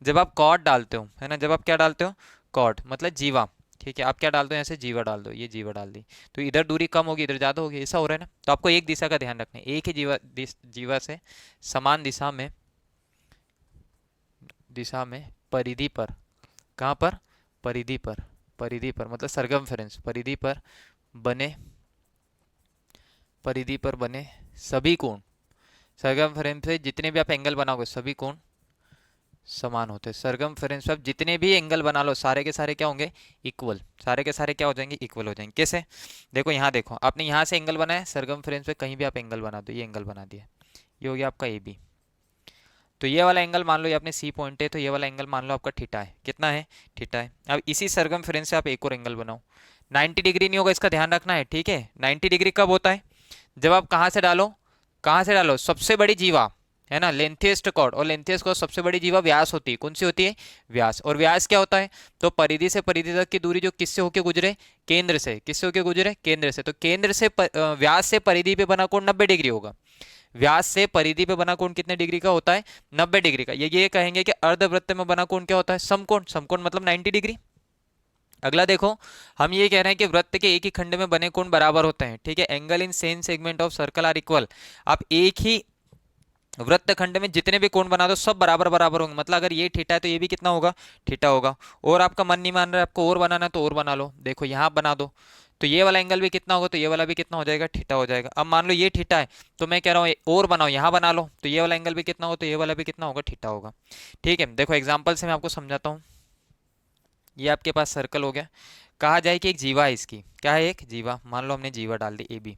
जब आप कॉर्ड डालते हो, है ना, जब आप क्या डालते हो, कॉर्ड मतलब जीवा, ठीक है, आप क्या डाल दो, ऐसे जीवा डाल दो, ये जीवा डाल दी, तो इधर दूरी कम होगी, इधर ज़्यादा होगी, ऐसा हो रहा है ना। तो आपको एक दिशा का ध्यान रखना है, एक ही जीवा से समान दिशा में परिधि पर, कहाँ पर, परिधि पर, परिधि पर मतलब सरकमफेरेंस, बने परिधि पर बने सभी कोण, सरकमफेरेंस से जितने भी आप एंगल बनाओगे सभी कोण समान होते हैं। सरकमफेरेंस पे आप जितने भी एंगल बना लो, सारे के सारे क्या होंगे, इक्वल, सारे के सारे क्या हो जाएंगे, इक्वल हो जाएंगे। कैसे, देखो यहाँ देखो, आपने यहाँ से एंगल बनाया, सरकमफेरेंस पे कहीं भी आप एंगल बना दो, ये एंगल बना दिया, ये हो गया आपका ए बी। तो ये वाला एंगल मान लो, ये अपने सी पॉइंट है, तो ये वाला एंगल मान लो आपका थीटा है, कितना है, थीटा है। अब इसी सरकमफेरेंस से आप एक और एंगल बनाओ, 90 डिग्री नहीं होगा, इसका ध्यान रखना है, ठीक है। 90 डिग्री कब होता है, जब आप कहाँ से डालो, कहाँ से डालो, सबसे बड़ी जीवा, है ना, लेंथेस्ट कॉर्ड, और लेंथेस्ट कॉर्ड सबसे बड़ी जीवा व्यास होती है, कौन सी होती है, व्यास। और व्यास क्या होता है, तो परिधि से परिधि तक की दूरी जो किससे होके गुजरे, केंद्र से, किससे होके गुजरे, केंद्र से। तो केंद्र से व्यास से परिधि पे बना कोण 90 डिग्री होगा। व्यास से परिधि पे बना कोण कितने डिग्री का होता है, 90 डिग्री का। ये कहेंगे कि अर्धवृत्त में बना कोण क्या होता है, समकोण, समकोण मतलब 90 डिग्री। अगला देखो, हम ये कह रहे हैं कि वृत्त के एक ही खंड में बने कोण बराबर होते हैं, ठीक है। Angle in same segment of circle are equal. आप एक ही वृत्त खंड में जितने भी कोण बना दो सब बराबर बराबर होंगे, मतलब अगर ये थीटा है तो ये भी कितना होगा, थीटा होगा। और आपका मन नहीं मान रहा है, आपको और बनाना है तो और बना लो, देखो यहाँ बना दो, तो ये वाला एंगल भी कितना होगा, तो ये वाला भी कितना हो जाएगा, थीटा हो जाएगा। अब मान लो ये थीटा है, तो मैं कह रहा हूँ और बनाओ, यहाँ बना लो, तो ये वाला एंगल भी कितना होगा, तो ये वाला भी कितना होगा, थीटा होगा, ठीक है। देखो एग्जाम्पल से मैं आपको समझाता हूँ। ये आपके पास सर्कल हो गया, कहा जाए कि एक जीवा है, इसकी क्या है, एक जीवा, मान लो हमने जीवा डाल दी ए बी,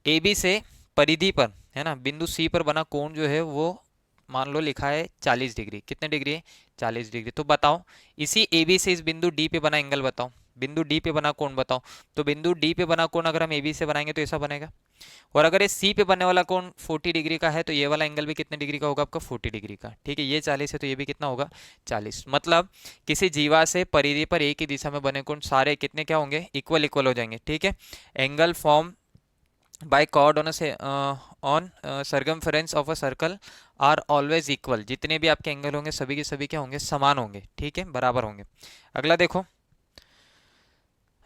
ए बी से परिधि पर, है ना, बिंदु सी पर बना कोण जो है वो मान लो लिखा है 40 डिग्री, कितने डिग्री है, 40 डिग्री। तो बताओ इसी ए बी से इस बिंदु डी पे बना एंगल बताओ, बिंदु डी पे बना कोण बताओ। तो बिंदु डी पे बना कोण अगर हम ए बी से बनाएंगे तो ऐसा बनेगा। और अगर ये सी पे बनने वाला कोण 40 डिग्री का है, तो ये वाला एंगल भी कितने डिग्री का होगा, आपका 40 डिग्री का, ठीक है। ये 40 है तो ये भी कितना होगा, 40। मतलब किसी जीवा से परिधि पर एक ही दिशा में बने कोण सारे कितने क्या होंगे, इक्वल इक्वल हो जाएंगे, ठीक है। Angle form by chord on circumference of a circle are always equal. जितने भी आपके एंगल होंगे सभी के सभी क्या होंगे, समान होंगे, ठीक है, बराबर होंगे। अगला देखो,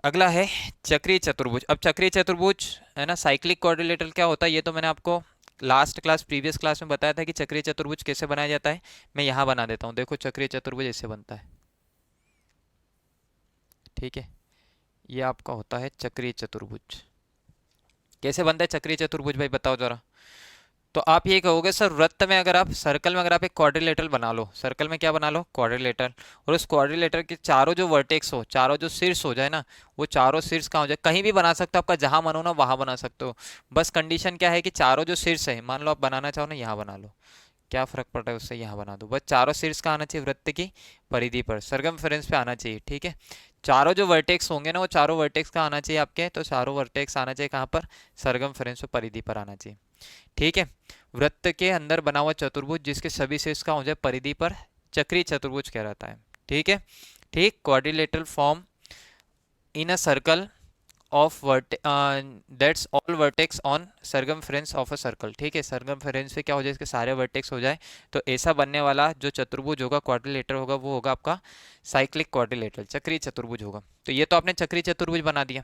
अगला है चक्रीय चतुर्भुज। अब चक्रीय चतुर्भुज है ना, साइक्लिक क्वाड्रिलेटरल क्या होता है, ये तो मैंने आपको लास्ट क्लास, प्रीवियस क्लास में बताया था कि चक्रीय चतुर्भुज कैसे बनाया जाता है। मैं यहाँ बना देता हूँ, देखो चक्रीय चतुर्भुज ऐसे बनता है, ठीक है। ये आपका होता है चक्रीय चतुर्भुज। कैसे बनता है चक्रीय चतुर्भुज भाई, बताओ जरा। तो आप ये कहोगे सर, वृत्त में अगर आप, सर्कल में अगर आप एक क्वाड्रिलेटरल बना लो, सर्कल में क्या बना लो, क्वाड्रिलेटरल, और उस क्वाड्रिलेटर के चारों जो वर्टेक्स हो, चारों जो शीर्ष हो जाए ना, वो चारों शीर्ष कहाँ हो जाए, कहीं भी बना सकते हो, आपका जहां मन हो ना वहां बना सकते हो। बस कंडीशन क्या है कि चारों जो शीर्ष है, मान लो आप बनाना चाहो ना यहाँ बना लो, क्या फर्क पड़ रहा है उससे, यहाँ बना दो, बस चारों शीर्ष का आना चाहिए वृत्त की परिधि पर, सरकमफेरेंस पे आना चाहिए, ठीक है। चारों जो वर्टेक्स होंगे ना, वो चारों वर्टेक्स का आना चाहिए आपके, तो चारों वर्टेक्स आना चाहिए कहाँ पर, सरकमफेरेंस पे परिधि पर आना चाहिए, ठीक है। वृत्त के अंदर बना हुआ चतुर्भुज जिसके सभी शीर्ष का हो जाए परिधि पर, चक्रीय चतुर्भुज कहलाता है, ठीक है। ठीक, quadrilateral form in a circle of that's all vertex on circumference of a circle, ठीक है। सरकमफेरेंस पे क्या हो जाए, इसके सारे वर्टेक्स हो जाए, तो ऐसा बनने वाला जो चतुर्भुज होगा, क्वाड्रिलेटर होगा, वो होगा आपका साइक्लिक क्वाड्रिलेटरल, चक्रीय चतुर्भुज होगा। तो ये तो आपने चक्रीय चतुर्भुज बना दिया।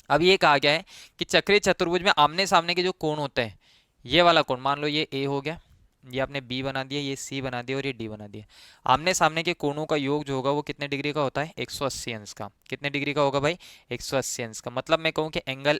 अब ये कहा गया है कि चक्रीय चतुर्भुज में आमने सामने के जो कोण होते हैं, ये वाला कोण मान लो ये ए हो गया, ये आपने बी बना दिया, ये सी बना दिया और ये डी बना दिया। आमने सामने के कोणों का योग जो होगा वो कितने डिग्री का होता है, 180 अंश का। कितने डिग्री का होगा भाई, 180 अंश का। मतलब मैं कहूँ कि एंगल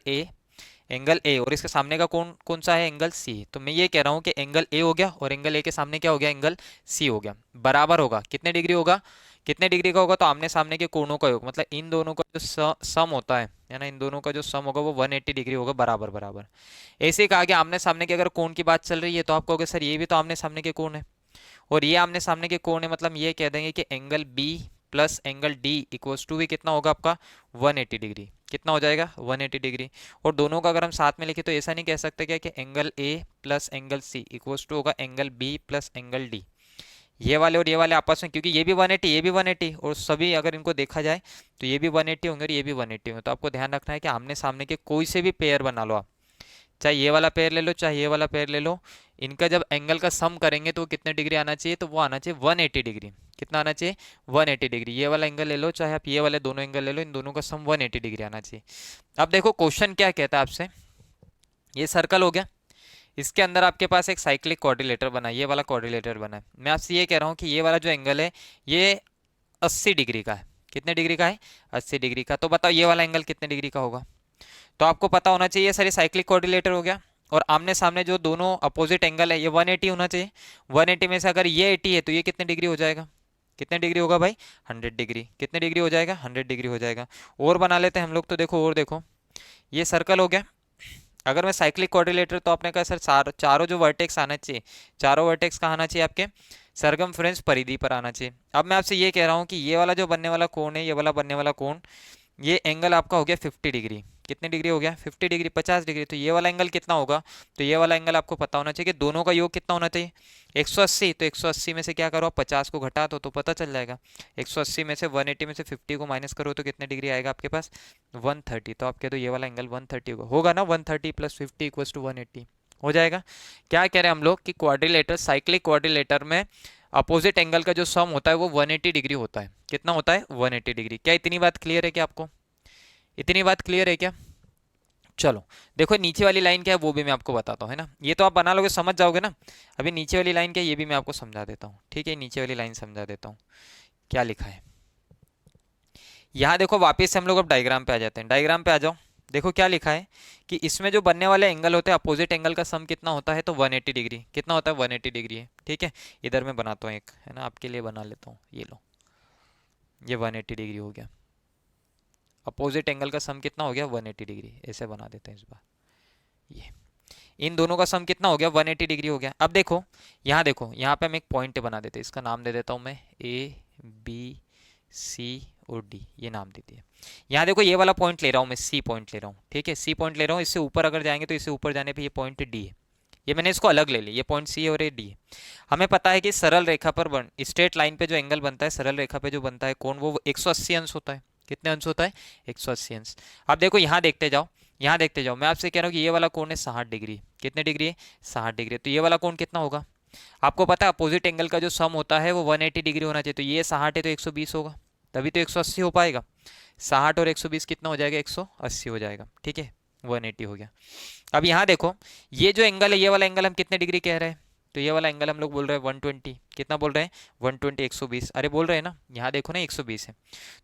ए और इसके सामने का कोण कौन सा है, एंगल सी। तो मैं ये कह रहा हूँ कि एंगल ए हो गया और एंगल ए के सामने क्या हो गया, एंगल सी हो गया, बराबर होगा, कितने डिग्री होगा, कितने डिग्री का होगा, तो आमने सामने के कोणों का योग, मतलब इन दोनों का जो सम होता है ना, इन दोनों का जो सम होगा वो 180 डिग्री होगा, बराबर बराबर। ऐसे ही कहा कि आमने सामने के अगर कोण की बात चल रही है तो आप कहोगे सर ये भी तो आमने सामने के कोण है, और ये आमने सामने के कोण है, मतलब ये कह देंगे कि angle B plus angle D equals to भी कितना होगा आपका 180 डिग्री। कितना हो जाएगा 180 डिग्री। और दोनों का अगर हम साथ में लिखे तो ऐसा नहीं कह सकते क्या कि angle A plus angle C equals to होगा angle B plus angle D. ये वाले और ये वाले आपस में, क्योंकि ये भी 180 ये भी 180 और सभी अगर इनको देखा जाए तो ये भी 180 होंगे और ये भी 180 होंगे, तो आपको ध्यान रखना है कि आमने सामने के कोई से भी पेयर बना लो आप, चाहे ये वाला पेयर ले लो चाहे ये वाला पेयर ले लो, इनका जब एंगल का सम करेंगे तो वो कितने डिग्री आना चाहिए, तो वो आना चाहिए 180 डिग्री। कितना आना चाहिए 180 डिग्री। ये वाला एंगल ले लो चाहे आप ये वाले दोनों एंगल ले लो, इन दोनों का सम 180 डिग्री आना चाहिए। अब देखो क्वेश्चन क्या कहता है आपसे, ये सर्कल हो गया, इसके अंदर आपके पास एक साइक्लिक कोऑर्डिनेटर बना है, ये वाला कोऑर्डिनेटर बना है। मैं आपसे ये कह रहा हूँ कि ये वाला जो एंगल है ये 80 डिग्री का है। कितने डिग्री का है 80 डिग्री का। तो बताओ ये वाला एंगल कितने डिग्री का होगा, तो आपको पता होना चाहिए सर ये साइक्लिक कोऑर्डिनेटर हो गया, और आमने सामने जो दोनों अपोजिट एंगल है ये 180 होना चाहिए। 180 में से अगर ये 80 है तो ये कितने डिग्री हो जाएगा, कितने डिग्री होगा भाई 100 डिग्री। कितने डिग्री हो जाएगा 100 डिग्री हो जाएगा। और बना लेते हैं हम लोग, तो देखो और देखो, ये सर्कल हो गया। अगर मैं साइक्लिक कोऑर्डिनेटर, तो आपने कहा सर चारों जो वर्टेक्स आना चाहिए, चारों वर्टेक्स कहाँ आना चाहिए आपके सरकमफ्रेंस परिधि पर आना चाहिए। अब मैं आपसे ये कह रहा हूँ कि ये वाला जो बनने वाला कोण है, ये वाला बनने वाला कोण, ये एंगल आपका हो गया 50 डिग्री। कितने डिग्री हो गया 50 डिग्री, 50 डिग्री। तो ये वाला एंगल कितना होगा, तो ये वाला एंगल आपको पता होना चाहिए कि दोनों का योग कितना होना चाहिए 180। तो 180 में से क्या करो आप 50 को घटा दो तो पता चल जाएगा। 180 में से 180 में से 50 को माइनस करो तो कितने डिग्री आएगा आपके पास 130। तो आप कह दो ये वाला एंगल 130 होगा ना, 130 प्लस 50 इक्वल्स टू 180 हो जाएगा। क्या कह रहे हैं हम लोग कि क्वाड्रिलेटर, साइक्लिक क्वाड्रिलेटर में अपोजिट एंगल का जो सम होता है वो 180 डिग्री होता है। कितना होता है 180 डिग्री। क्या इतनी बात क्लियर है क्या आपको, इतनी बात क्लियर है क्या। चलो देखो नीचे वाली लाइन क्या है वो भी मैं आपको बताता हूँ, है ना, ये तो आप बना लोगे समझ जाओगे ना। अभी नीचे वाली लाइन क्या है ये भी मैं आपको समझा देता हूँ, ठीक है, नीचे वाली लाइन समझा देता हूँ क्या लिखा है। यहाँ देखो वापस से हम लोग अब डायग्राम पे आ जाते हैं, डायग्राम पे आ जाओ। देखो क्या लिखा है कि इसमें जो बनने वाले एंगल होते हैं अपोजिट एंगल का सम कितना होता है, तो 180 डिग्री। कितना होता है 180 डिग्री है, ठीक है। इधर मैं बनाता हूँ एक, है ना, आपके लिए बना लेता हूँ, ये लो, ये 180 डिग्री हो गया। अपोजिट एंगल का सम कितना हो गया 180 डिग्री, ऐसे बना देते हैं इस बार। ये इन दोनों का सम कितना हो गया 180 डिग्री हो गया। अब देखो यहाँ पे हम एक पॉइंट बना देते हैं, इसका नाम दे देता हूँ मैं ए बी सी और डी, ये नाम दे दिया। यहाँ देखो ये वाला पॉइंट ले रहा हूँ मैं, सी पॉइंट ले रहा हूँ, ठीक है, सी पॉइंट ले रहा हूँ। इससे ऊपर अगर जाएंगे तो इससे ऊपर जाने पे ये पॉइंट डी है, ये मैंने इसको अलग ले लिया, ये पॉइंट सी है और ये डी है। हमें पता है कि सरल रेखा पर स्ट्रेट लाइन पे जो एंगल बनता है, सरल रेखा पे जो बनता है कोण, वो 180 अंश होता है। कितने अंश होता है 180 अंश। अब देखो यहाँ देखते जाओ, यहाँ देखते जाओ, मैं आपसे कह रहा हूँ कि ये वाला कोण है 60 डिग्री। कितने डिग्री है 60 डिग्री। तो ये वाला कोण कितना होगा, आपको पता है अपोजिट एंगल का जो सम होता है वो 180 डिग्री होना चाहिए। तो ये 60 है तो 120 होगा, तभी तो 180 हो पाएगा। 60 और 120 कितना हो जाएगा 180 हो जाएगा, ठीक है, 180 हो गया। अब यहाँ देखो ये जो एंगल है, ये वाला एंगल हम कितने डिग्री कह रहे हैं, तो ये वाला एंगल हम लोग बोल रहे हैं 120। कितना बोल रहे हैं 120, 120, अरे बोल रहे हैं ना, यहाँ देखो ना 120 है।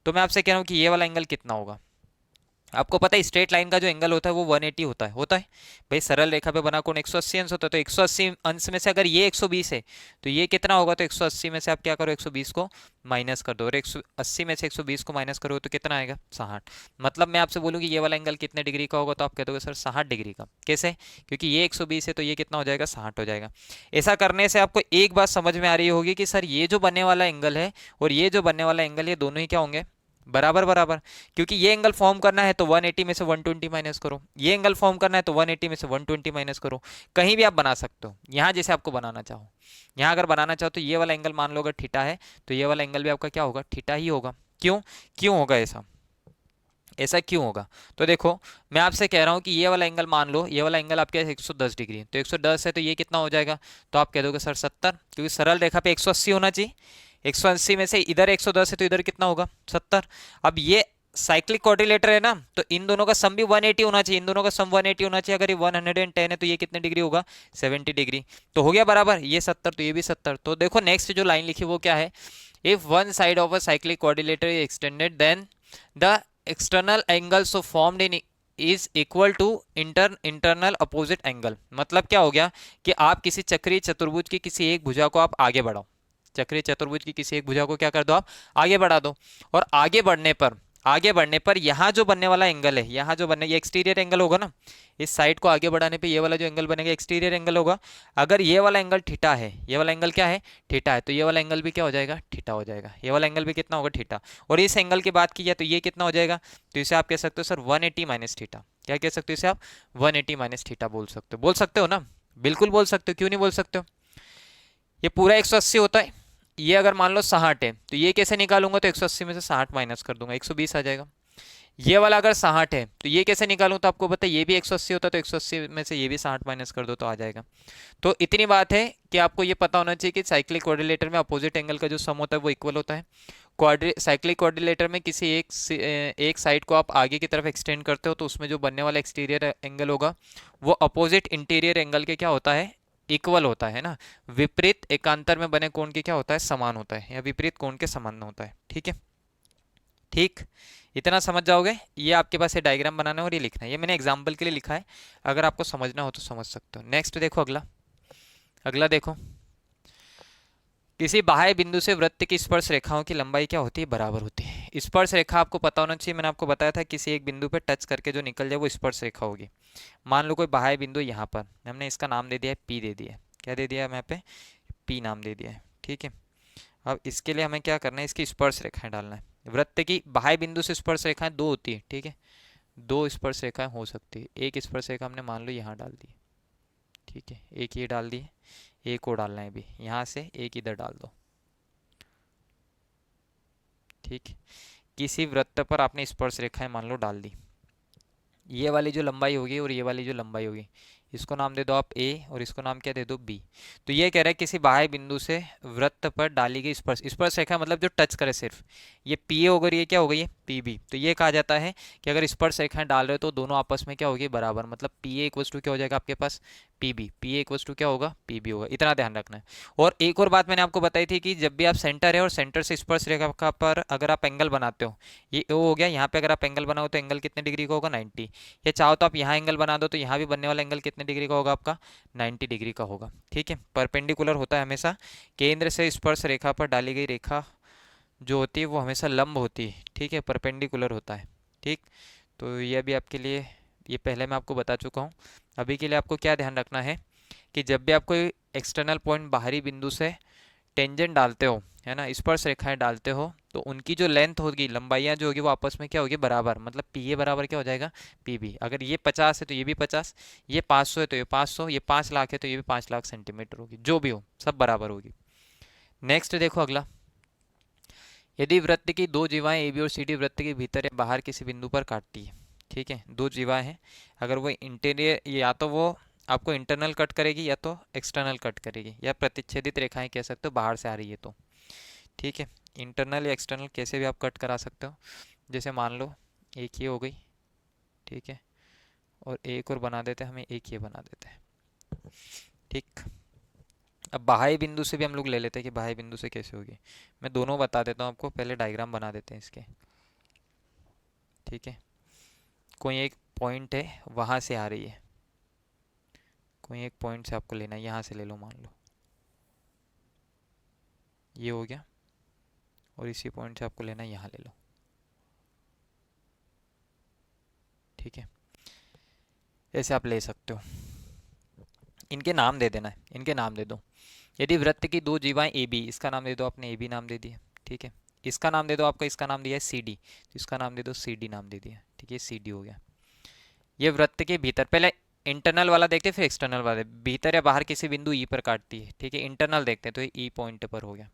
तो मैं आपसे कह रहा हूँ कि ये वाला एंगल कितना होगा। आपको पता है स्ट्रेट लाइन का जो एंगल होता है वो 180 होता है भाई। सरल रेखा पे बना कोण 180 अंश होता है, तो 180 अंश में से अगर ये 120 है तो ये कितना होगा, तो 180 में से आप क्या करो 120 को माइनस कर दो, और 180 में से 120 को माइनस करो तो कितना आएगा 60। मतलब मैं आपसे बोलूँ कि ये वाला एंगल कितने डिग्री का होगा, तो आप कह दोगे सर 60 डिग्री का। कैसे, क्योंकि ये 120 है तो ये कितना हो जाएगा 60 हो जाएगा। ऐसा करने से आपको एक बात समझ में आ रही होगी कि सर ये जो बनने वाला एंगल है और ये जो बनने वाला एंगल, ये दोनों ही क्या होंगे बराबर बराबर। क्योंकि ये एंगल फॉर्म करना है तो 180 में से 120 माइनस करो, ये एंगल फॉर्म करना है तो 180 में से 120 माइनस करो। कहीं भी आप बना सकते हो, यहाँ जैसे आपको बनाना चाहो, यहाँ अगर बनाना चाहो तो ये वाला एंगल मान लो अगर थीटा है तो ये वाला एंगल भी आपका क्या होगा थीटा ही होगा। क्यों क्यों होगा ऐसा, ऐसा क्यों होगा, तो देखो मैं आपसे कह रहा हूँ कि ये वाला एंगल मान लो, ये वाला एंगल आपके 110 डिग्री है, तो 110 है तो ये कितना हो जाएगा, तो आप कह दोगे सर 70, क्योंकि सरल रेखा पे 180 होना चाहिए। 180 में से इधर 110 है तो इधर कितना होगा 70। अब ये साइक्लिक कोऑर्डिनेटर है ना, तो इन दोनों का सम भी 180 होना चाहिए, इन दोनों का सम 180 होना चाहिए। अगर ये 110 है तो ये कितने डिग्री होगा 70 डिग्री। तो हो गया बराबर, ये 70 तो ये भी 70। तो देखो नेक्स्ट जो लाइन लिखी वो क्या है, if one side of a cyclic coordinator is extended then the external angle so formed in is equal to internal opposite angle. मतलब क्या हो गया कि आप किसी चक्रीय चतुर्भुज की किसी एक भुजा को आप आगे बढ़ाओ, चक्रीय चतुर्भुज की किसी एक भुजा को क्या कर दो आप, आगे बढ़ा दो। और आगे बढ़ने पर यहाँ जो बनने वाला एंगल है, यहाँ जो बनने, ये एक्सटीरियर एंगल होगा ना, इस साइड को आगे बढ़ाने पे ये वाला जो एंगल बनेगा एक्सटीरियर एंगल होगा। अगर ये वाला एंगल थीटा है, ये वाला एंगल क्या है, थीटा है, तो ये वाला एंगल भी क्या हो जाएगा, थीटा हो जाएगा। ये वाला एंगल भी कितना होगा, थीटा। और इस एंगल की बात की जाए तो ये कितना हो जाएगा, तो इसे आप कह सकते हो सर 180 माइनस थीटा। क्या कह सकते हो इसे आप, 180 माइनस थीटा बोल सकते हो ना, बिल्कुल बोल सकते हो, क्यों नहीं बोल सकते हो। ये पूरा 180 होता है, ये अगर मान लो 60 है तो ये कैसे निकालूंगा, तो 180 में से 60 माइनस कर दूंगा, 120 आ जाएगा। ये वाला अगर 60 है तो ये कैसे निकालूं, तो आपको पता है ये भी 180 होता है, तो 180 में से ये भी 60 माइनस कर दो तो आ जाएगा। तो इतनी बात है कि आपको ये पता होना चाहिए कि साइक्लिक क्वाड्रिलेटर में अपोजिट एंगल का जो सम होता है वो इक्वल होता है। साइक्लिक क्वाड्रिलेटर में किसी एक साइड को आप आगे की तरफ एक्सटेंड करते हो तो उसमें जो बनने वाला एक्सटीरियर एंगल होगा वो अपोजिट इंटीरियर एंगल के क्या होता है, इक्वल होता है ना। विपरीत एकांतर में बने कोण के क्या होता है, समान होता है, या विपरीत कोण के समान होता है। ठीक है, ठीक, इतना समझ जाओगे। ये आपके पास ये डायग्राम बनाना है और ये लिखना है, ये मैंने एग्जाम्पल के लिए लिखा है, अगर आपको समझना हो तो समझ सकते हो। नेक्स्ट देखो, अगला देखो, किसी बाह्य बिंदु से वृत्त की स्पर्श रेखाओं की लंबाई क्या होती है, बराबर होती है। स्पर्श रेखा आपको पता होना चाहिए, मैंने आपको बताया था किसी एक बिंदु पे टच करके जो निकल जाए वो स्पर्श रेखा होगी। मान लो कोई बाह्य बिंदु यहाँ पर, हमने इसका नाम दे दिया है पी, दे दिया है, क्या दे दिया है यहाँ पे, पी नाम दे दिया है। ठीक है, अब इसके लिए हमें क्या करना है, इसकी स्पर्श रेखाएं डालना है। वृत्त की बाह्य बिंदु से स्पर्श रेखाएं दो होती है, ठीक है, दो स्पर्श रेखाएं हो सकती है। एक स्पर्श रेखा हमने मान लो यहाँ डाल दी, ठीक है, एक ये डाल दी, एक और डालना है भी, यहाँ से एक इधर डाल दो। ठीक, किसी वृत्त पर आपने स्पर्श रेखाएं मान लो डाल दी, ये वाली जो लंबाई होगी और ये वाली जो लंबाई होगी, इसको नाम दे दो आप ए और इसको नाम क्या दे दो बी। तो ये कह रहा है किसी बाह्य बिंदु से वृत्त पर डाली गई स्पर्श रेखा मतलब जो टच करे सिर्फ, ये पी ए हो गई, ये क्या हो गई है पी बी। तो ये कहा जाता है कि अगर स्पर्श रेखाएं डाल रहे हो तो दोनों आपस में क्या होगी, बराबर, मतलब पी ए इक्वल्स टू क्या हो जाएगा आपके पास, P B, P A equals to क्या होगा, पी बी होगा। इतना ध्यान रखना है। और एक और बात मैंने आपको बताई थी कि जब भी आप सेंटर है और सेंटर से स्पर्श रेखा पर अगर आप एंगल बनाते हो, ये ओ हो गया, यहाँ पे अगर आप एंगल बनाओ तो एंगल कितने डिग्री का होगा, 90। या चाहो तो आप यहाँ एंगल बना दो तो यहाँ भी बनने वाला एंगल कितने डिग्री का होगा आपका, 90 डिग्री का होगा। ठीक है, परपेंडिकुलर होता है हमेशा, केंद्र से स्पर्श रेखा पर डाली गई रेखा जो होती है वो हमेशा लंब होती है। ठीक है, परपेंडिकुलर होता है। ठीक, तो ये भी आपके लिए, ये पहले मैं आपको बता चुका हूँ। अभी के लिए आपको क्या ध्यान रखना है कि जब भी आप कोई एक्सटर्नल पॉइंट बाहरी बिंदु से टेंजेंट डालते हो, है ना, स्पर्श रेखाएं डालते हो, तो उनकी जो लेंथ होगी, लंबाइयाँ जो होगी वो आपस में क्या होगी, बराबर, मतलब पी ए बराबर क्या हो जाएगा, पी बी। अगर ये 50 है तो ये भी 50, ये 500 है तो ये 500, ये 5 लाख है तो ये भी 5 लाख सेंटीमीटर होगी, जो भी हो सब बराबर होगी। नेक्स्ट देखो अगला, यदि वृत्त की दो जीवाएं ए बी और सी डी वृत्त के भीतर या बाहर किसी बिंदु पर काटती है, ठीक है, दो जीवाएं हैं, अगर वो इंटीरियर, या तो वो आपको इंटरनल कट करेगी या तो एक्सटर्नल कट करेगी, या प्रतिच्छेदित रेखाएं कह सकते हो, बाहर से आ रही है तो, ठीक है, इंटरनल या एक्सटर्नल कैसे भी आप कट करा सकते हो। जैसे मान लो एक ये हो गई, ठीक है, और एक और बना देते हैं, हमें एक ये बना देते हैं। ठीक, अब बाह्य बिंदु से भी हम लोग ले लेते हैं कि बाह्य बिंदु से कैसे होगी, मैं दोनों बता देता हूँ आपको, पहले डायग्राम बना देते हैं इसके। ठीक है, कोई एक पॉइंट है वहाँ से आ रही है, कोई एक पॉइंट से आपको लेना है, यहाँ से ले लो, मान लो ये हो गया, और इसी पॉइंट से आपको लेना है, यहाँ ले लो। ठीक है, ऐसे आप ले सकते हो। इनके नाम दे देना है, इनके नाम दे दो। यदि वृत्त की दो जीवाएं ए बी, इसका नाम दे दो आपने ए बी नाम दे दिया, ठीक है, इसका नाम दे दो आपका, इसका नाम दिया है सी डी, तो इसका नाम दे दो सी डी नाम दे दिया, ठीक है, सी डी हो गया। ये वृत्त के भीतर, पहले इंटरनल वाला देखते हैं फिर एक्सटर्नल वाला, भीतर या बाहर किसी बिंदु ई पर काटती है, ठीक है, इंटरनल देखते हैं, तो ये ई पॉइंट पर हो गया।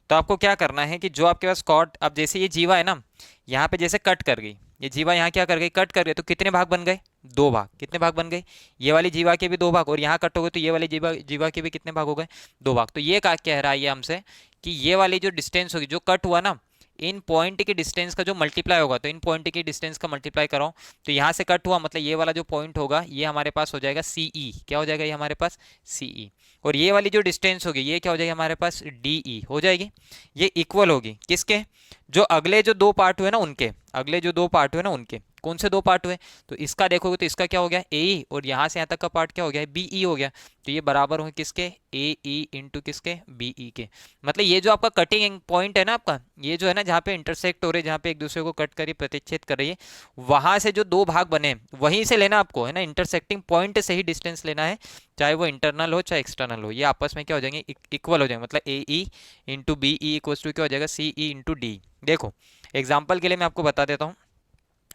तो आपको क्या करना है कि जो आपके पास कॉर्ड, अब जैसे ये जीवा है ना, यहाँ पे जैसे कट कर गई, ये जीवा यहाँ क्या कर गई, कट कर गई, तो कितने भाग बन गए, दो भाग। कितने भाग बन गए, ये वाली जीवा के भी दो भाग, और यहाँ कट हो गए तो ये वाली जीवा के भी कितने भाग हो गए, दो भाग। तो ये कह रहा है ये हमसे कि ये वाली जो डिस्टेंस होगी, जो कट हुआ ना, इन पॉइंट की डिस्टेंस का जो मल्टीप्लाई होगा, तो इन पॉइंट की डिस्टेंस का मल्टीप्लाई कराओ, तो यहाँ से कट हुआ मतलब ये वाला जो पॉइंट होगा ये हमारे पास हो जाएगा सी ई, क्या हो जाएगा ये हमारे पास सी ई, और ये वाली जो डिस्टेंस होगी ये क्या हो जाएगी हमारे पास डी ई हो जाएगी। ये इक्वल होगी किसके, जो अगले जो दो पार्ट हुए ना उनके, अगले जो दो पार्ट हुए ना उनके, कौन से दो पार्ट हुए, तो इसका देखोगे तो इसका क्या हो गया ए ई, और यहाँ से यहाँ तक का पार्ट क्या हो गया बी ई हो गया। तो ये बराबर होंगे किसके, ए ई इंटू किसके, बी ई के। मतलब ये जो आपका कटिंग पॉइंट है ना आपका, ये जो है ना जहाँ पे इंटरसेक्ट हो रहे हैं, जहाँ पे एक दूसरे को कट करी प्रतिच्छेद कर रही है, वहां से जो दो भाग बने वहीं से लेना आपको है ना, इंटरसेक्टिंग पॉइंट से ही डिस्टेंस लेना है, चाहे वो इंटरनल हो चाहे एक्सटर्नल हो, ये आपस में क्या हो जाएंगे, इक्वल हो जाएंगे। मतलब A E into B E equal to क्या हो जाएगा, सी ई इंटू डी। देखो एग्जाम्पल के लिए मैं आपको बता देता हूँ,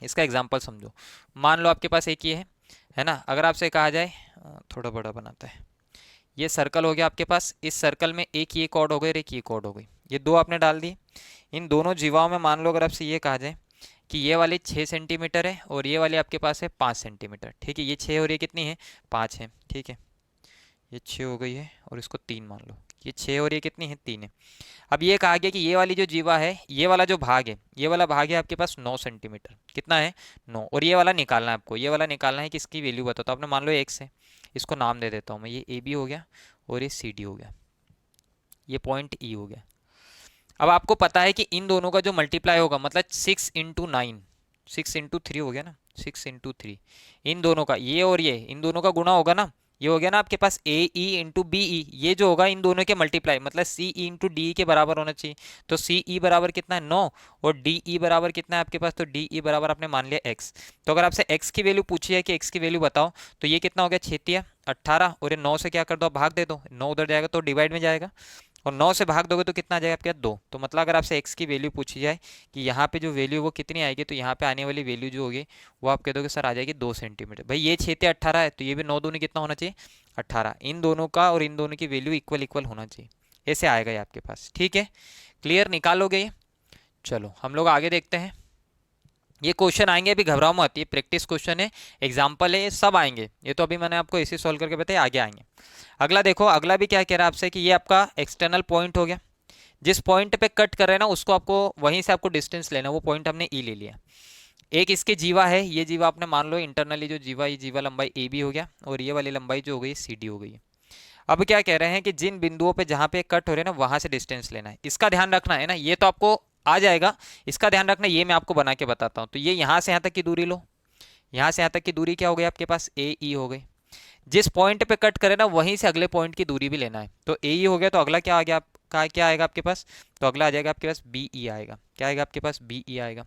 इसका एग्जाम्पल समझो। मान लो आपके पास एक ये है ना, अगर आपसे कहा जाए, थोड़ा बड़ा बनाता है, ये सर्कल हो गया आपके पास, इस सर्कल में एक ये कॉर्ड हो गई और एक ये कॉर्ड हो गई, ये दो आपने डाल दिए। इन दोनों जीवाओं में मान लो अगर आपसे ये कहा जाए कि ये वाली 6 सेंटीमीटर है और ये वाली आपके पास है 5 सेंटीमीटर, ठीक है, ये 6 और ये कितनी है 5 है, ठीक है, ये 6 हो गई है और इसको 3 मान लो, ये 6 और ये कितनी है 3 है। अब ये कहा गया कि ये वाली जो जीवा है, ये वाला जो भाग है, ये वाला भाग है आपके पास 9 सेंटीमीटर, कितना है 9, और ये वाला निकालना है आपको, ये वाला निकालना है कि इसकी वैल्यू बताओ। तो आपने मान लो x है, इसको नाम दे देता हूँ मैं, ये ए बी हो गया और ये सी डी हो गया, ये पॉइंट ई हो गया। अब आपको पता है कि इन दोनों का जो मल्टीप्लाई होगा, मतलब 6 इंटू 9, 6 इंटू 3 हो गया ना, 6 इंटू 3, इन दोनों का, ये और ये इन दोनों का गुणा होगा ना, ये हो गया ना आपके पास ए ई इंटू बी ई, ये जो होगा इन दोनों के मल्टीप्लाई, मतलब सी ई इंटू डी के बराबर होना चाहिए। तो सी ई बराबर कितना है 9, और डी ई बराबर कितना है आपके पास, तो डी ई बराबर आपने मान लिया x। तो अगर आपसे x की वैल्यू पूछी है कि x की वैल्यू बताओ, तो ये कितना हो गया 6 18, और ये 9 से क्या कर दो, भाग दे दो, 9 उधर जाएगा तो डिवाइड में जाएगा, और 9 से भाग दोगे तो कितना आ जाएगा आपके पास 2। तो मतलब अगर आपसे x की वैल्यू पूछी जाए कि यहाँ पे जो वैल्यू वो कितनी आएगी, तो यहाँ पे आने वाली वैल्यू जो होगी वो आप कह दोगे सर आ जाएगी 2 सेंटीमीटर। भाई ये 6 18 है, तो ये भी 9 दूनी कितना होना चाहिए 18, इन दोनों का और इन दोनों की वैल्यू इक्वल इक्वल होना चाहिए, ऐसे आएगा ये आपके पास, ठीक है, क्लियर, निकालोगे ये। चलो हम लोग आगे देखते हैं, ये क्वेश्चन आएंगे, अभी घबराओ मत, ये प्रैक्टिस क्वेश्चन है, एग्जाम्पल है, ये सब आएंगे, ये तो अभी मैंने आपको ऐसे सॉल्व करके बताया, आगे आएंगे। अगला देखो, अगला भी क्या कह रहा है आपसे कि ये आपका एक्सटर्नल पॉइंट हो गया, जिस पॉइंट पे कट कर रहे हैं ना उसको आपको वहीं से आपको डिस्टेंस लेना, वो पॉइंट हमने ई ले लिया। एक इसके जीवा है, ये जीवा आपने मान लो इंटरनली जो जीवा, ये जीवा लंबाई ए बी हो गया, और ये वाली लंबाई जो हो गई सी डी हो गई। अब क्या कह रहे हैं कि जिन बिंदुओं पे जहां पे कट हो रहे हैं ना वहां से डिस्टेंस लेना है, इसका ध्यान रखना है ना, ये तो आपको आ जाएगा, इसका ध्यान रखना, ये मैं आपको बना के बताता हूँ। तो ये यहाँ से यहाँ तक की दूरी लो, यहाँ से यहाँ तक की दूरी क्या हो गई आपके पास ए ई हो गई, जिस पॉइंट पे कट करे ना वहीं से अगले पॉइंट की दूरी भी लेना है। तो ए ई हो गया, तो अगला क्या आ गया आपका, क्या आएगा आपके पास, तो अगला आ जाएगा आपके पास बी ई आएगा, क्या आएगा आपके पास बी ई आएगा।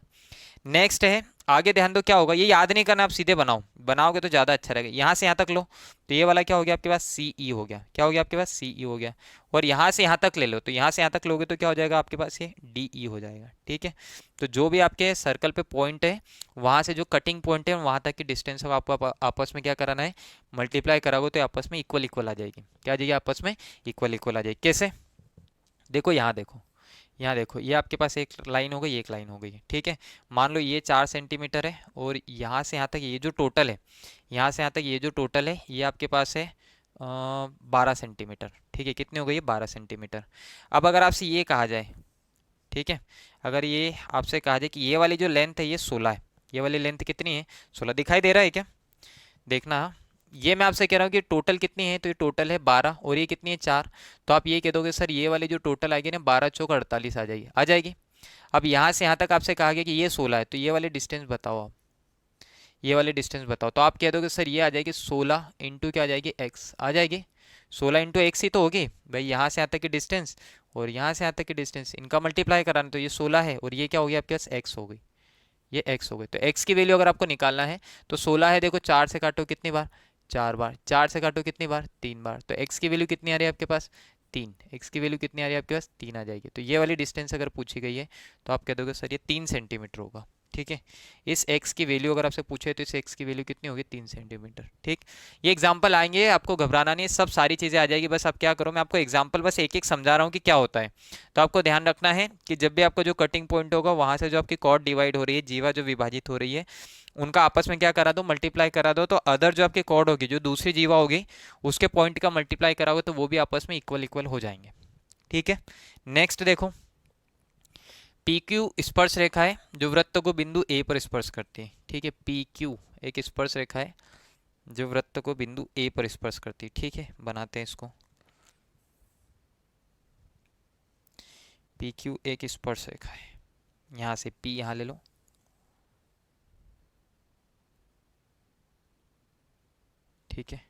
नेक्स्ट है, आगे ध्यान दो क्या होगा, ये याद नहीं करना, आप सीधे बनाओ, बनाओगे तो ज़्यादा अच्छा रहेगा। यहाँ से यहाँ तक लो, तो ये वाला क्या हो गया आपके पास सी ई हो गया, क्या हो गया आपके पास सी ई हो गया, और यहाँ से यहाँ तक ले लो, तो यहाँ से यहाँ तक लोगे तो क्या हो जाएगा आपके पास ये डी ई हो जाएगा, ठीक है। तो जो भी आपके सर्कल पे पॉइंट है, वहाँ से जो कटिंग पॉइंट है वहाँ तक की डिस्टेंस अब आपको आपस में क्या कराना है, मल्टीप्लाई कराओगे तो आपस में इक्वल इक्वल आ जाएगी, क्या आ जाएगी आपस में इक्वल इक्वल आ जाएगी। कैसे, देखो यहाँ देखो, यहाँ देखो, ये आपके पास एक लाइन हो गई एक लाइन हो गई, ठीक है। मान लो ये 4 सेंटीमीटर है, और यहाँ से यहाँ तक ये जो टोटल है, यहाँ से यहाँ तक ये जो टोटल है ये आपके पास है 12 सेंटीमीटर, ठीक है, कितनी हो गई है 12 सेंटीमीटर। अब अगर आपसे ये कहा जाए, ठीक है, अगर ये आपसे कहा जाए कि ये वाली जो लेंथ है ये 16 है, ये वाली लेंथ कितनी है 16, दिखाई दे रहा है क्या, देखना हाँ। ये मैं आपसे कह रहा हूँ कि टोटल कितनी है, तो ये टोटल है 12, और ये कितनी है 4, तो आप ये कह दोगे सर ये वाली जो टोटल आएगी ना 12 चौक 48 आ जाएगी, आ जाएगी। अब यहाँ से यहाँ तक आपसे कहा गया कि ये 16 है, तो ये वाली डिस्टेंस बताओ आप, ये वाली डिस्टेंस बताओ, तो आप कह दोगे सर ये आ जाएगी 16 इंटू क्या आ जाएगी एक्स, आ जाएगी 16 इंटू एक्स ही तो होगी भाई, यहाँ से यहाँ तक की डिस्टेंस और यहाँ से यहाँ तक की डिस्टेंस, इनका मल्टीप्लाई कराना, तो ये 16 है और ये क्या हो गया आपके पास एक्स हो गई, ये x हो गई। तो x की वैल्यू अगर आपको निकालना है तो 16 है, देखो 4 से काटो कितनी बार 4 बार, 4 से काटो कितनी बार 3 बार, तो x की वैल्यू कितनी आ रही है आपके पास 3, x की वैल्यू कितनी आ रही है आपके पास 3 आ जाएगी। तो ये वाली डिस्टेंस अगर पूछी गई है तो आप कह दोगे सर ये 3 सेंटीमीटर होगा, ठीक है। इस x की वैल्यू अगर आपसे पूछे तो इस x की वैल्यू कितनी होगी 3 सेंटीमीटर, ठीक। ये एग्जाम्पल आएंगे, आपको घबराना नहीं है, सब सारी चीज़ें आ जाएगी, बस आप क्या करो, मैं आपको एग्जाम्पल बस एक एक समझा रहा हूँ कि क्या होता है। तो आपको ध्यान रखना है कि जब भी आपको जो कटिंग पॉइंट होगा वहां से जो आपकी कॉर्ड डिवाइड हो रही है, जीवा जो विभाजित हो रही है, उनका आपस में क्या करा दो मल्टीप्लाई करा दो, तो अदर जो आपकी कॉर्ड होगी जो दूसरी जीवा होगी उसके पॉइंट का मल्टीप्लाई कराओगे तो वो भी आपस में इक्वल इक्वल हो जाएंगे, ठीक है। नेक्स्ट देखो, पी क्यू स्पर्श रेखा है जो वृत्त को बिंदु ए पर स्पर्श करती है, ठीक है। पी क्यू एक स्पर्श रेखा है जो वृत्त को बिंदु ए पर स्पर्श करती है, ठीक है, बनाते हैं इसको। पी क्यू एक स्पर्श रेखा है, यहाँ से P यहाँ ले लो, ठीक है,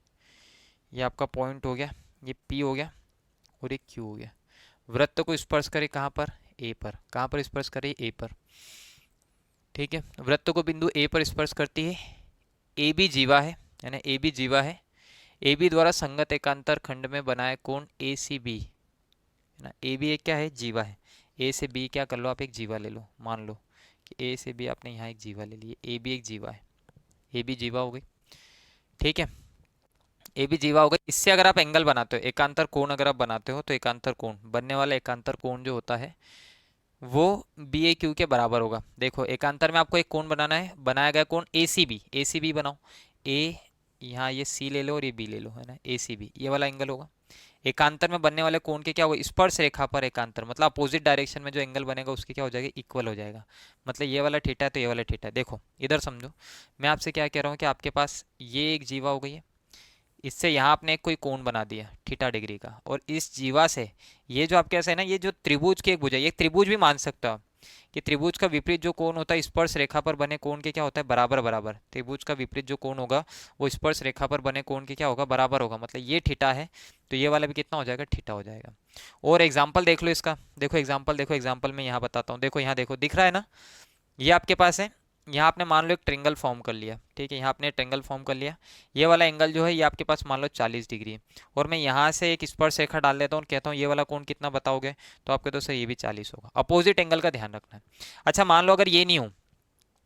ये आपका पॉइंट हो गया, ये P हो गया और ये Q हो गया। वृत्त को स्पर्श करे कहाँ पर, A पर। कहाँ पर स्पर्श करे, A पर, ठीक है। वृत्त को बिंदु A पर स्पर्श करती है, AB जीवा है ना, AB जीवा है। AB द्वारा संगत एकांतर खंड में बनाए कोण ACB है ना, AB एक क्या है, जीवा है। A से B क्या कर लो आप, एक जीवा ले लो, मान लो कि A से B आपने यहाँ एक जीवा ले ली, AB एक जीवा है, AB जीवा हो गई, ठीक है। AB जीवा हो गई। इससे अगर आप एंगल बनाते हो, एकांतर कोण अगर आप बनाते हो, तो एकांतर कोण बनने वाला एकांतर कोण जो होता है वो BAQ के बराबर होगा। देखो एकांतर में आपको एक कोण बनाना है, बनाया गया कोण ACB, ACB बनाओ, A यहाँ ये C ले लो और ये B ले लो, है ना, ACB ये वाला एंगल होगा। एकांतर में बनने वाले कोण के क्या होगा, स्पर्श रेखा पर एकांतर, मतलब अपोजिट डायरेक्शन में जो एंगल बनेगा उसके क्या हो जाएगा, इक्वल हो जाएगा। मतलब ये वाला थीटा है तो ये वाला थीटा है। देखो इधर समझो, मैं आपसे क्या कह रहा हूँ कि आपके पास ये एक जीवा हो गई है, इससे यहाँ आपने एक कोई कोण बना दिया थीटा डिग्री का, और इस जीवा से ये जो आपके ऐसा है ना, ये जो त्रिभुज की एक भुजा, ये त्रिभुज भी मान सकते हो आप कि त्रिभुज का विपरीत जो कोण होता है स्पर्श रेखा पर बने कोण के क्या होता है, बराबर बराबर। त्रिभुज का विपरीत जो कोण होगा वो स्पर्श रेखा पर बने कोण के क्या होगा, बराबर होगा। मतलब ये थीटा है तो ये वाला भी कितना हो जाएगा, थीटा हो जाएगा। और एग्जाम्पल देख लो इसका, देखो एग्जाम्पल, देखो एग्जाम्पल में यहाँ बताता हूँ। देखो यहाँ देखो, दिख रहा है ना, ये आपके पास है, यहाँ आपने मान लो एक ट्रेंगल फॉर्म कर लिया, ठीक है, यहाँ आपने ट्रेंगल फॉर्म कर लिया। ये वाला एंगल जो है ये आपके पास मान लो 40 डिग्री है, और मैं यहाँ से एक स्पर्श रेखा डाल देता हूँ और कहता हूँ ये वाला कोण कितना बताओगे, तो आपके तो सर ये भी 40 होगा। अपोजिट एंगल का ध्यान रखना है। अच्छा मान लो अगर ये नहीं हो,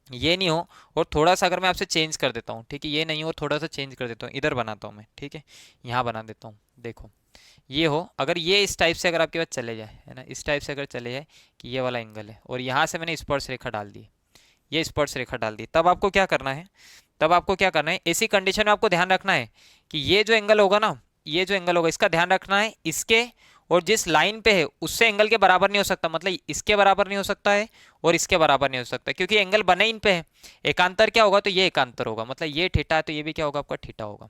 ये नहीं हो और थोड़ा सा अगर मैं आपसे चेंज कर देता हूँ, ठीक है, ये नहीं हो और थोड़ा सा चेंज कर देता हूँ, इधर बनाता हूँ मैं, ठीक है, यहाँ बना देता हूँ। देखो ये हो, अगर ये इस टाइप से अगर आपके पास चले जाए, है ना, इस टाइप से अगर चले जाए कि ये वाला एंगल है और यहाँ से मैंने स्पर्श रेखा डाल दी, ये स्पर्श रेखा डाल दी, तब आपको क्या करना है, तब आपको क्या करना है, ऐसी कंडीशन में आपको ध्यान रखना है कि ये जो एंगल होगा ना, ये जो एंगल होगा इसका ध्यान रखना है, इसके और जिस लाइन पे है उससे एंगल के बराबर नहीं हो सकता, मतलब इसके बराबर नहीं हो सकता है और इसके बराबर नहीं हो सकता, क्योंकि एंगल बने इन पे है। एकांतर क्या होगा, तो ये एकांतर होगा, मतलब ये थीटा है तो ये भी क्या होगा, आपका थीटा होगा।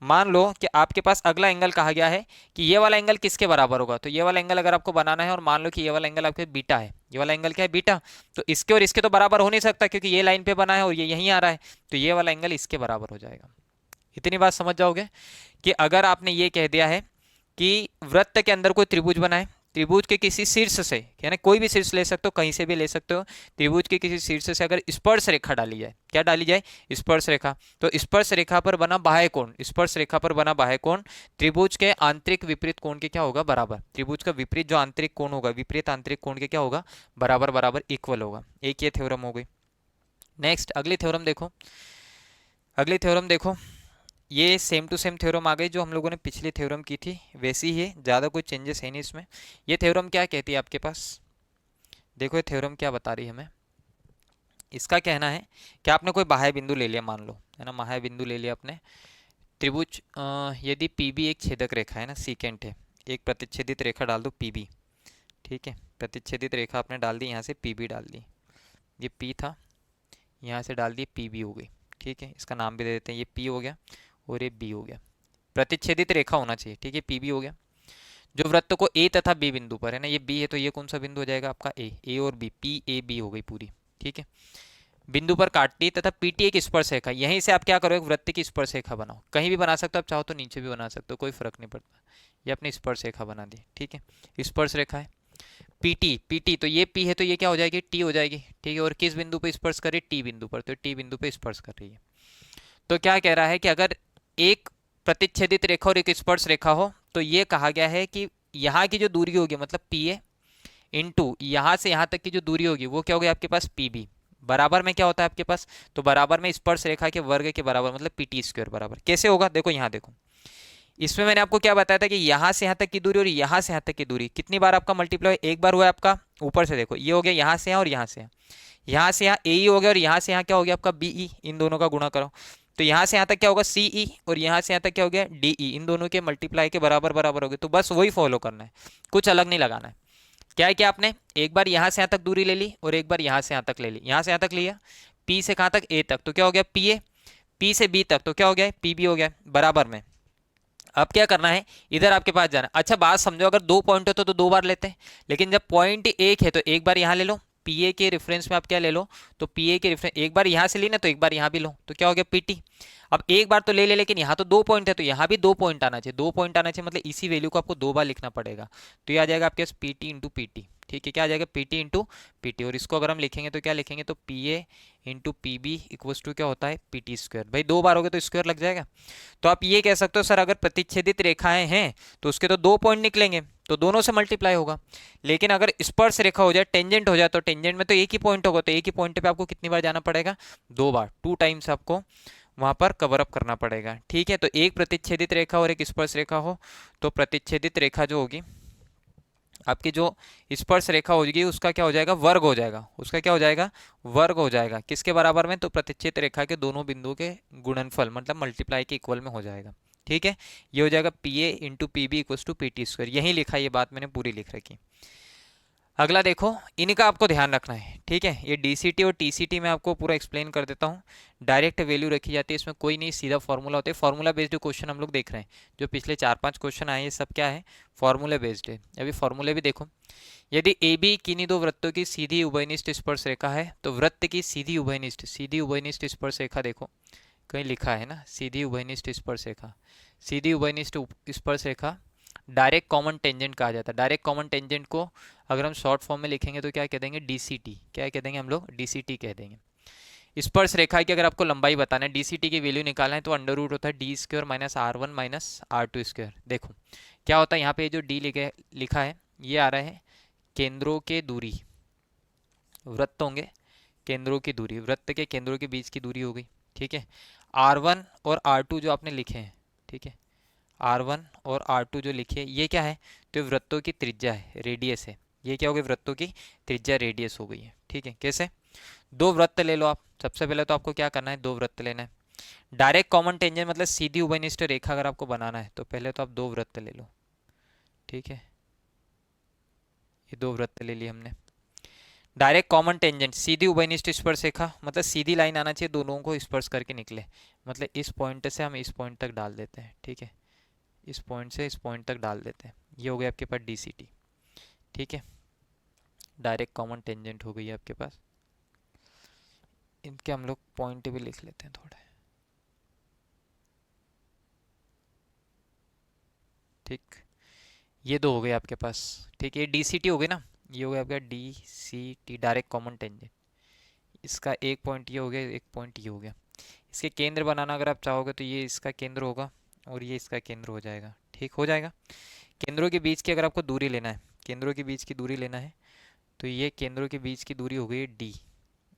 मान लो कि आपके पास अगला एंगल कहा गया है कि ये वाला एंगल किसके बराबर होगा, तो ये वाला एंगल अगर आपको बनाना है और मान लो कि ये वाला एंगल आपके बीटा है, ये वाला एंगल क्या है, बीटा, तो इसके और इसके तो बराबर हो नहीं सकता क्योंकि ये लाइन पे बना है और ये यहीं आ रहा है, तो ये वाला एंगल इसके बराबर हो जाएगा। इतनी बात समझ जाओगे कि अगर आपने ये कह दिया है कि वृत्त के अंदर कोई त्रिभुज बना है, त्रिभुज के किसी शीर्ष से, यानी कोई भी शीर्ष ले सकते हो, कहीं से भी ले सकते हो, त्रिभुज के किसी शीर्ष से अगर स्पर्श रेखा डाली जाए, क्या डाली जाए, स्पर्श रेखा, तो स्पर्श रेखा पर बना बाह्य कोण, स्पर्श रेखा पर बना बाह्य कोण त्रिभुज के आंतरिक विपरीत कोण के क्या होगा, बराबर। त्रिभुज का विपरीत जो आंतरिक कोण होगा, विपरीत आंतरिक कोण के क्या होगा, बराबर बराबर इक्वल होगा। एक ये थ्योरम हो गई। नेक्स्ट अगली थ्योरम देखो, अगली थ्योरम देखो, ये सेम टू सेम थ्योरम आ गई जो हम लोगों ने पिछली थ्योरम की थी, वैसी ही है, ज़्यादा कोई चेंजेस है नहीं इसमें। ये थ्योरम क्या कहती है आपके पास, देखो ये थ्योरम क्या बता रही है हमें। इसका कहना है कि आपने कोई बाह्य बिंदु ले लिया, मान लो, है ना, बाह्य बिंदु ले लिया आपने, त्रिभुज यदि PB एक छेदक रेखा है ना, सीकेंट है, एक प्रतिच्छेदित रेखा डाल दो PB, ठीक है, प्रतिच्छेदित रेखा आपने डाल दी, यहाँ से PB डाल दी, ये P था, यहाँ से डाल दी PB हो गई, ठीक है, इसका नाम भी दे देते हैं, ये P हो गया और ये B हो गया, प्रतिच्छेदित रेखा होना चाहिए, ठीक है, PB हो गया। जो वृत्त को A तथा B बिंदु पर, है ना, ये B है तो ये कौन सा बिंदु हो जाएगा आपका A और B, PAB हो गई पूरी, ठीक है, बिंदु पर काटती तथा PT एक स्पर्श रेखा, यहीं से आप क्या करो, एक वृत्त की स्पर्श रेखा बनाओ, कहीं भी बना सकते हो आप, चाहो तो नीचे भी बना सकते हो, कोई फर्क नहीं पड़ता, ये अपनी स्पर्श रेखा बना दी, ठीक है, स्पर्श रेखा है। PT तो ये P है तो ये क्या हो जाएगी, T हो जाएगी, ठीक है, और किस बिंदु पर स्पर्श करे, T बिंदु पर, तो T बिंदु पर स्पर्श कर रही है। तो क्या कह रहा है कि अगर एक प्रतिच्छेदित रेखा और एक स्पर्श रेखा हो तो ये कहा गया है कि यहाँ की जो दूरी होगी, मतलब PA इंटू यहाँ से यहाँ तक की जो दूरी होगी वो क्या होगी आपके पास, PB, बराबर में क्या होता है आपके पास, तो बराबर में स्पर्श रेखा के वर्ग के बराबर, मतलब PT स्क्वायर बराबर। कैसे होगा, देखो यहाँ देखो, इसमें मैंने आपको क्या बताया था कि यहाँ से यहाँ तक की दूरी और यहाँ से यहाँ तक की दूरी कितनी बार आपका मल्टीप्लाई, एक बार हुआ है आपका, ऊपर से देखो ये हो गया यहाँ से यहाँ और यहाँ से यहाँ, यहाँ से यहाँ AE हो गया और यहाँ से यहाँ क्या हो गया आपका BE, इन दोनों का गुणा करो तो यहाँ से यहाँ तक क्या होगा CE और यहाँ से यहाँ तक क्या हो गया DE, इन दोनों के मल्टीप्लाई के बराबर बराबर हो गए। तो बस वही फॉलो करना है, कुछ अलग नहीं लगाना है। क्या है कि आपने एक बार यहाँ से यहाँ तक दूरी ले ली और एक बार यहाँ से यहाँ तक ले ली, यहाँ से यहाँ तक लिया P से कहाँ तक, A तक, तो क्या हो गया PA, P से B तक तो क्या हो गया, PB हो गया बराबर में। अब क्या करना है, इधर आपके पास जाना। अच्छा बात समझो, अगर दो पॉइंट हो तो दो बार लेते हैं, लेकिन जब पॉइंट एक है तो एक बार यहाँ ले लो, पीए के रेफरेंस में आप क्या ले लो, तो पीए के रेफरेंस एक बार यहाँ से ली ना तो एक बार यहाँ भी लो, तो क्या हो गया पीटी। अब एक बार तो ले ले, लेकिन यहाँ तो 2 पॉइंट है तो यहाँ भी 2 पॉइंट आना चाहिए, 2 पॉइंट आना चाहिए, मतलब इसी वैल्यू को आपको 2 बार लिखना पड़ेगा। तो ये आ जाएगा आपके पास पीटी इंटू पीटी, ठीक है, क्या आ जाएगा पीटी इंटू पीटी। और इसको अगर हम लिखेंगे तो क्या लिखेंगे, तो P A into P B equals to क्या होता है पीटी स्क्वायर। भाई 2 बार हो गए तो स्क्वायर लग जाएगा। तो आप ये कह सकते हो सर अगर प्रतिच्छेदित रेखाएं हैं तो उसके तो 2 पॉइंट निकलेंगे, तो दोनों से मल्टीप्लाई होगा। लेकिन अगर स्पर्श रेखा हो जाए, टेंजेंट हो जाए, तो टेंजेंट में तो एक ही पॉइंट होगा, तो एक ही पॉइंट पे आपको कितनी बार जाना पड़ेगा, 2 बार, 2 टाइम्स आपको वहां पर कवर अप करना पड़ेगा, ठीक है। तो एक प्रतिच्छेदित रेखा और एक स्पर्श रेखा हो, तो प्रतिच्छेदित रेखा जो होगी आपकी, जो स्पर्श रेखा होगी उसका क्या हो जाएगा, वर्ग हो जाएगा, उसका क्या हो जाएगा, वर्ग हो जाएगा, किसके बराबर में, तो प्रतिच्छेद रेखा के दोनों बिंदुओं के गुणनफल मतलब मल्टीप्लाई के इक्वल में हो जाएगा, ठीक है। ये हो जाएगा P A into P B equals to P T square, यही लिखा, ये बात मैंने पूरी लिख रखी। अगला देखो, इनका आपको ध्यान रखना है, ठीक है। ये डीसीटी और टीसीटी में आपको पूरा एक्सप्लेन कर देता हूँ। डायरेक्ट वैल्यू रखी जाती है, इसमें कोई नहीं, सीधा फॉर्मूला होता है। फॉर्मूला बेस्ड क्वेश्चन हम लोग देख रहे हैं, जो पिछले 4-5 क्वेश्चन आए ये सब क्या है, फॉर्मूला बेस्ड है। अभी फॉर्मूले भी देखो, यदि ए बी किन्हीं दो वृत्तों की सीधी उभयनिष्ठ स्पर्श रेखा है, तो वृत्त की सीधी उभयनिष्ठ स्पर्श रेखा देखो कहीं लिखा है ना, सीधी उभयनिष्ठ स्पर्श रेखा, सीधी उभयनिष्ठ स्पर्श रेखा डायरेक्ट कॉमन टेंजेंट कहा जाता है। डायरेक्ट कॉमन टेंजेंट को अगर हम शॉर्ट फॉर्म में लिखेंगे तो क्या कह देंगे, डीसीटी, क्या कह देंगे हम लोग, डीसीटी कह देंगे। स्पर्श रेखा की अगर आपको लंबाई बताना है, डीसीटी की वैल्यू निकालना है, तो अंडर रूट होता है D square minus R one minus R two square. देखो क्या होता है यहाँ पे, जो डी लिखा है ये आ रहा है केंद्रों के दूरी, वृत्त होंगे केंद्रों की दूरी, वृत्त के केंद्रों के बीच की दूरी हो गई, ठीक है। आर वन और आर टू जो आपने लिखे हैं, ठीक है, आर वन और आर टू जो लिखे ये क्या है, तो वृत्तों की त्रिज्या है, रेडियस है। ये क्या हो गई, वृत्तों की त्रिज्या रेडियस हो गई है, ठीक है। कैसे, 2 वृत्त ले लो आप, सबसे पहले तो आपको क्या करना है, 2 वृत्त लेना है। डायरेक्ट कॉमन टेंजेंट मतलब सीधी उभयनिष्ठ रेखा अगर आपको बनाना है तो पहले तो आप 2 वृत्त ले लो, ठीक है। ये 2 वृत्त ले लिए हमने। डायरेक्ट कॉमन टेंजेंट सीधी उभयनिष्ठ स्पर्श रेखा मतलब सीधी लाइन आना चाहिए, दोनों को स्पर्श करके निकले, मतलब इस पॉइंट से हम इस पॉइंट तक डाल देते हैं, ठीक है, इस पॉइंट से इस पॉइंट तक डाल देते हैं। ये हो गया आपके पास डीसीटी, ठीक है, डायरेक्ट कॉमन टेंजेंट हो गई है आपके पास। इनके हम लोग पॉइंट भी लिख लेते हैं थोड़े, ठीक। ये 2 हो गए आपके पास, ठीक है, ये डीसीटी हो गई ना, ये हो गया आपका डीसीटी डायरेक्ट कॉमन टेंजेंट। इसका एक पॉइंट ये हो गया, एक पॉइंट ये हो गया। इसके केंद्र बनाना अगर आप चाहोगे तो ये इसका केंद्र होगा और ये इसका केंद्र हो जाएगा, ठीक हो जाएगा। केंद्रों के बीच की अगर आपको दूरी लेना है, केंद्रों के बीच की दूरी लेना है, तो ये केंद्रों के बीच की दूरी हो गई डी,